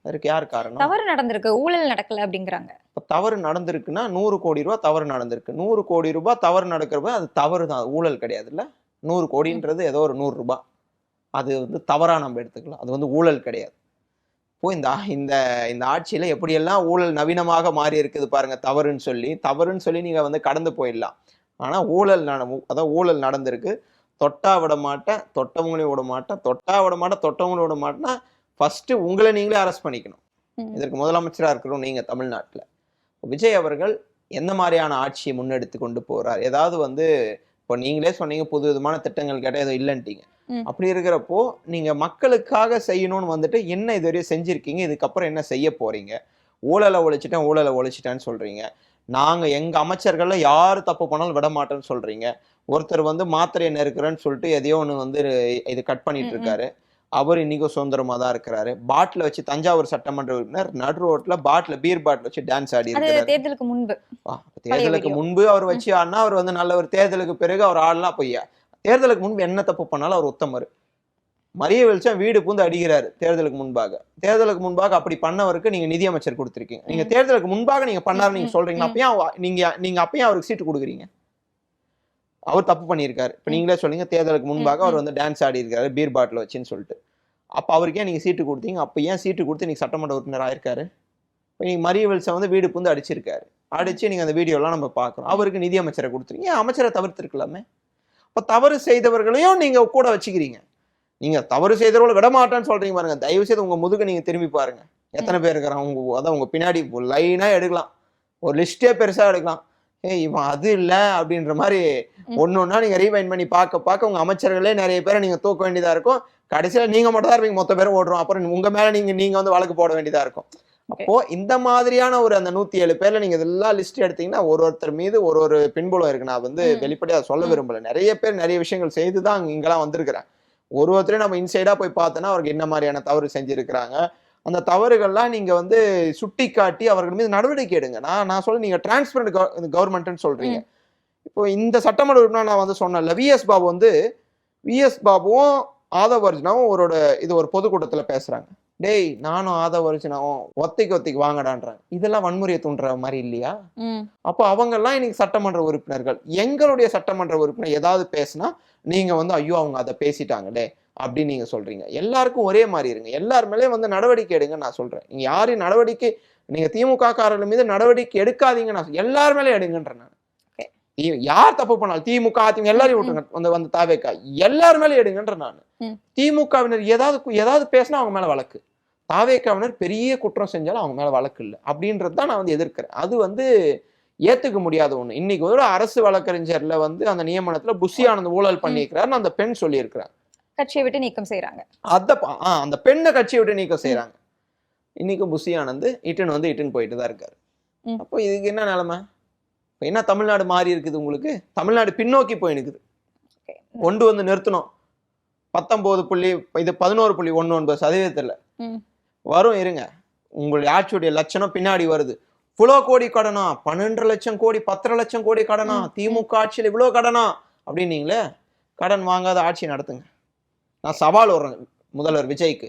அதற்கு யார் காரணம்? தவறு நடந்திருக்கு, ஊழல் நடக்கல அப்படிங்கிறாங்க. இப்ப தவறு நடந்திருக்குன்னா 100 கோடி ரூபாய் தவறு நடந்திருக்கு. 100 கோடி ரூபாய் தவறு நடக்கிறப்ப அது தவறு தான், ஊழல் கிடையாது இல்ல. 100 கோடின்றது ஏதோ ஒரு 100 ரூபாய், அது வந்து தவறா நம்ம எடுத்துக்கலாம், அது வந்து ஊழல் கிடையாது. இப்போ இந்த ஆட்சியில எப்படியெல்லாம் ஊழல் நவீனமாக மாறி இருக்குது பாருங்க. தவறுன்னு சொல்லி நீங்க வந்து கடந்து போயிடலாம். ஆனா ஊழல் நடந்திருக்கு. தொட்டா விட மாட்டேன், தொட்டவங்களையும் விட மாட்டேன், தொட்டவங்களையும் விட மாட்டேன்னா ஃபர்ஸ்ட் உங்களை நீங்களே அரெஸ்ட் பண்ணிக்கணும். இதற்கு முதலமைச்சரா இருக்கிறோம் நீங்க தமிழ்நாட்டுல. விஜய் அவர்கள் எந்த மாதிரியான ஆட்சியை முன்னெடுத்து கொண்டு போறார்? ஏதாவது வந்து இப்போ நீங்களே சொன்னீங்க புது விதமான திட்டங்கள் கேட்டால் ஏதோ இல்லைன்ட்டீங்க. அப்படி இருக்கிறப்போ நீங்க மக்களுக்காக செய்யணும்னு வந்துட்டு என்ன இதுவரையும் செஞ்சிருக்கீங்க, இதுக்கப்புறம் என்ன செய்ய போறீங்க? ஊழலை ஒழிச்சிட்டேன்னு சொல்றீங்க. நாங்க எங்க அமைச்சர்கள்ல யாரு தப்பு பண்ணாலும் விட மாட்டேன்னு சொல்றீங்க. ஒருத்தர் வந்து மாத்திரையை நெருக்கிறேன்னு சொல்லிட்டு எதையோ ஒண்ணு வந்து இது கட் பண்ணிட்டு இருக்காரு. அவர் இன்னைக்கும் சுதந்திரமா தான் இருக்கிறாரு. பாட்டில வச்சு தஞ்சாவூர் சட்டமன்ற உறுப்பினர் நடு ரோட்ல பீர் பாட்டில் வச்சு டான்ஸ் ஆடி அது இருக்கிறாரு. தேர்தலுக்கு முன்பு. தேர்தலுக்கு video. முன்பு அவர் வச்சு ஆடினா அவர் வந்து நல்லவர். தேர்தலுக்கு பிறகு அவர் ஆடலாம் பொய்யா. தேர்தலுக்கு முன்பு என்ன தப்பு பண்ணாலும் அவர் உத்தமர். மரிய வெளிச்சம் வீடு பூந்து அடிக்கிறாரு தேர்தலுக்கு முன்பாக. தேர்தலுக்கு முன்பாக அப்படி பண்ணவருக்கு நீங்க நிதியமைச்சர் கொடுத்திருக்கீங்க. நீங்க தேர்தலுக்கு முன்பாக நீங்க பண்ணாரு நீங்க சொல்றீங்க. அப்பயும் நீங்க அப்பயும் அவருக்கு சீட்டு கொடுக்குறீங்க. அவர் தப்பு பண்ணியிருக்காரு. இப்ப நீங்களே சொல்றீங்க தேர்தலுக்கு முன்பாக அவர் வந்து டான்ஸ் ஆடி இருக்காரு பீர் பாட்டில் வச்சுன்னு சொல்லிட்டு. அப்ப அவருக்கே நீங்க சீட்டு கொடுத்தீங்க. அப்ப ஏன் சீட்டு கொடுத்து நீங்க சட்டமன்ற உறுப்பினர் ஆயிருக்காரு? இப்போ நீங்க மரிய வெளிச்சம் வந்து வீடு பூந்து அடிச்சிருக்காரு. அடிச்சு நீங்க அந்த வீடியோ எல்லாம் நம்ம பாக்குறோம். அவருக்கு நிதியமைச்சரை கொடுத்துருங்க. ஏன் அமைச்சரை தவிர்த்திருக்கலாமே? இப்ப தவறு செய்தவர்களையும் நீங்க கூட வச்சுக்கிறீங்க. நீங்க தவறு செய்தவர்கள் விட மாட்டேன்னு சொல்றீங்க பாருங்க. தயவு செய்து உங்க முதுக நீங்க திரும்பி பாருங்க. எத்தனை பேர் இருக்கிறாங்க அதான் உங்க பின்னாடி லைனா எடுக்கலாம். ஒரு லிஸ்டே பெருசா எடுக்கலாம். இவன் அது இல்ல அப்படின்ற மாதிரி ஒன்னொன்னா நீங்க ரீவைண்ட் பண்ணி பார்க்க உங்க அமைச்சர்களே நிறைய பேரை நீங்க தூக்க வேண்டியதா இருக்கும். கடைசியில நீங்க மட்டும் தான் இருப்பீங்க, மொத்த பேரும் ஓடுறோம். அப்புறம் உங்க மேல நீங்க வந்து வழக்கு போட வேண்டியதா இருக்கும். அப்போ இந்த மாதிரியான ஒரு அந்த 107 பேர்ல நீங்க இதெல்லாம் லிஸ்ட் எடுத்தீங்கன்னா ஒருத்தர் மீது ஒரு பின்புலம் இருக்கு. நான் வந்து வெளிப்படையா சொல்ல விரும்பல. நிறைய பேர் நிறைய விஷயங்கள் செய்துதான் இங்கெல்லாம் வந்திருக்கிறேன். ஒருத்தரையும் நம்ம இன்சைடா போய் பார்த்தோன்னா அவருக்கு என்ன மாதிரியான தவறு செஞ்சிருக்கிறாங்க, அந்த தவறுகள்லாம் நீங்க வந்து சுட்டி காட்டி அவர்கள் மீது நடவடிக்கை எடுங்க. நான் சொல்ல நீங்க டிரான்ஸ்பரண்ட் கவர்மெண்ட்னு சொல்றீங்க. இப்போ இந்த சட்டமன்ற உறுப்பினர் நான் வந்து சொன்னேன்ல, விஎஸ் பாபுவும் ஆதவ் அர்ஜுனாவும் இது ஒரு பொதுக்கூட்டத்துல பேசுறாங்க. டேய் நானும் ஆதவ் அர்ஜுனாவும் ஒத்திக்கு வாங்கடான்றாங்க. இதெல்லாம் வன்முறையை தூண்டுற மாதிரி இல்லையா? அப்போ அவங்க எல்லாம் இன்னைக்கு சட்டமன்ற உறுப்பினர்கள். எங்களுடைய சட்டமன்ற உறுப்பினர் ஏதாவது பேசினா நீங்க வந்து ஐயோ அவங்க அதை பேசிட்டாங்களே அப்படின்னு நீங்க சொல்றீங்க. எல்லாருக்கும் ஒரே மாதிரி இருங்க. எல்லாருமே வந்து நடவடிக்கை எடுங்க நான் சொல்றேன். நீங்க யாரையும் நடவடிக்கை நீங்க திமுக காரர்கள் மீது நடவடிக்கை எடுக்காதீங்க நான் எல்லார் மேலே எடுங்கன்ற. நான் யார் தப்பு பண்ணாலும் திமுக அதிமுக எல்லாரையும் விட்டுருங்க. வந்து தாவேக்கா எல்லார் மேலே எடுங்கன்ற. நான் திமுகவினர் ஏதாவது பேசினா அவங்க மேல வழக்கு, தாவேக்காவினர் பெரிய குற்றம் செஞ்சாலும் அவங்க மேல வழக்கு இல்லை அப்படின்றது தான் நான் வந்து எதிர்க்கிறேன். அது வந்து ஏத்துக்க முடியாத ஒண்ணு. இன்னைக்கு ஒரு அரசு வழக்கறிஞர்ல வந்து அந்த நியமனத்துல புஷி ஆனந்த் ஊழல் பண்ணியிருக்கிறாருன்னு அந்த பெண் சொல்லியிருக்கிறாங்க. கட்சியை விட்டு நீக்கம் செய்யறாங்க. அந்த பெண்ணை கட்சியை விட்டு நீக்கம் செய்யறாங்க. இன்னைக்கும் புஷி ஆனந்த் இட்டுன்னு போயிட்டு தான் இருக்காரு. அப்போ இதுக்கு என்ன நிலைமை? என்ன தமிழ்நாடு மாறி இருக்குது? உங்களுக்கு தமிழ்நாடு பின்னோக்கி போயினுக்குது. கொண்டு வந்து நிறுத்தணும். 11.19% வரும். இருங்க, உங்களுடைய ஆட்சியுடைய லட்சணம் பின்னாடி வருது. இவ்வளவு கோடி கடனா, 12 லட்சம் கோடி 10 லட்சம் கோடி கடனா, திமுக ஆட்சியில் இவ்வளவு கடனா அப்படின்னீங்களே. கடன் வாங்காத ஆட்சி நடத்துங்க. நான் சவால் வர்றேன் முதல்வர் விஜய்க்கு.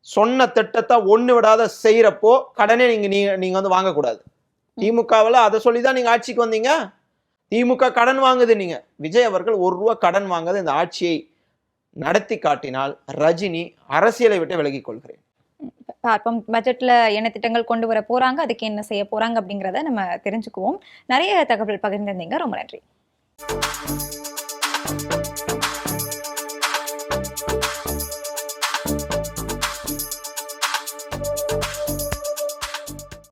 சொன்ன திட்டத்தை ஒண்ணு விடாத செய்யறப்போ கடனே நீங்க வந்து வாங்கக்கூடாது. திமுகவில் அதை சொல்லிதான் நீங்க ஆட்சிக்கு வந்தீங்க. திமுக கடன் வாங்குது. நீங்க விஜய் அவர்கள் ₹1 கடன் வாங்காத இந்த ஆட்சியை நடத்தி காட்டினால் ரஜினி அரசியலை விட்டு விலகிக் கொள்கிறேன். பார்ப்போம். பட்ஜெட்ல என்ன திட்டங்கள் கொண்டு வர போறாங்க, அதுக்கு என்ன செய்ய போறாங்க அப்படிங்கிறத நம்ம தெரிஞ்சுக்குவோம். நிறைய தகவல் பகிர்ந்திருந்தீங்க. ரொம்ப நன்றி.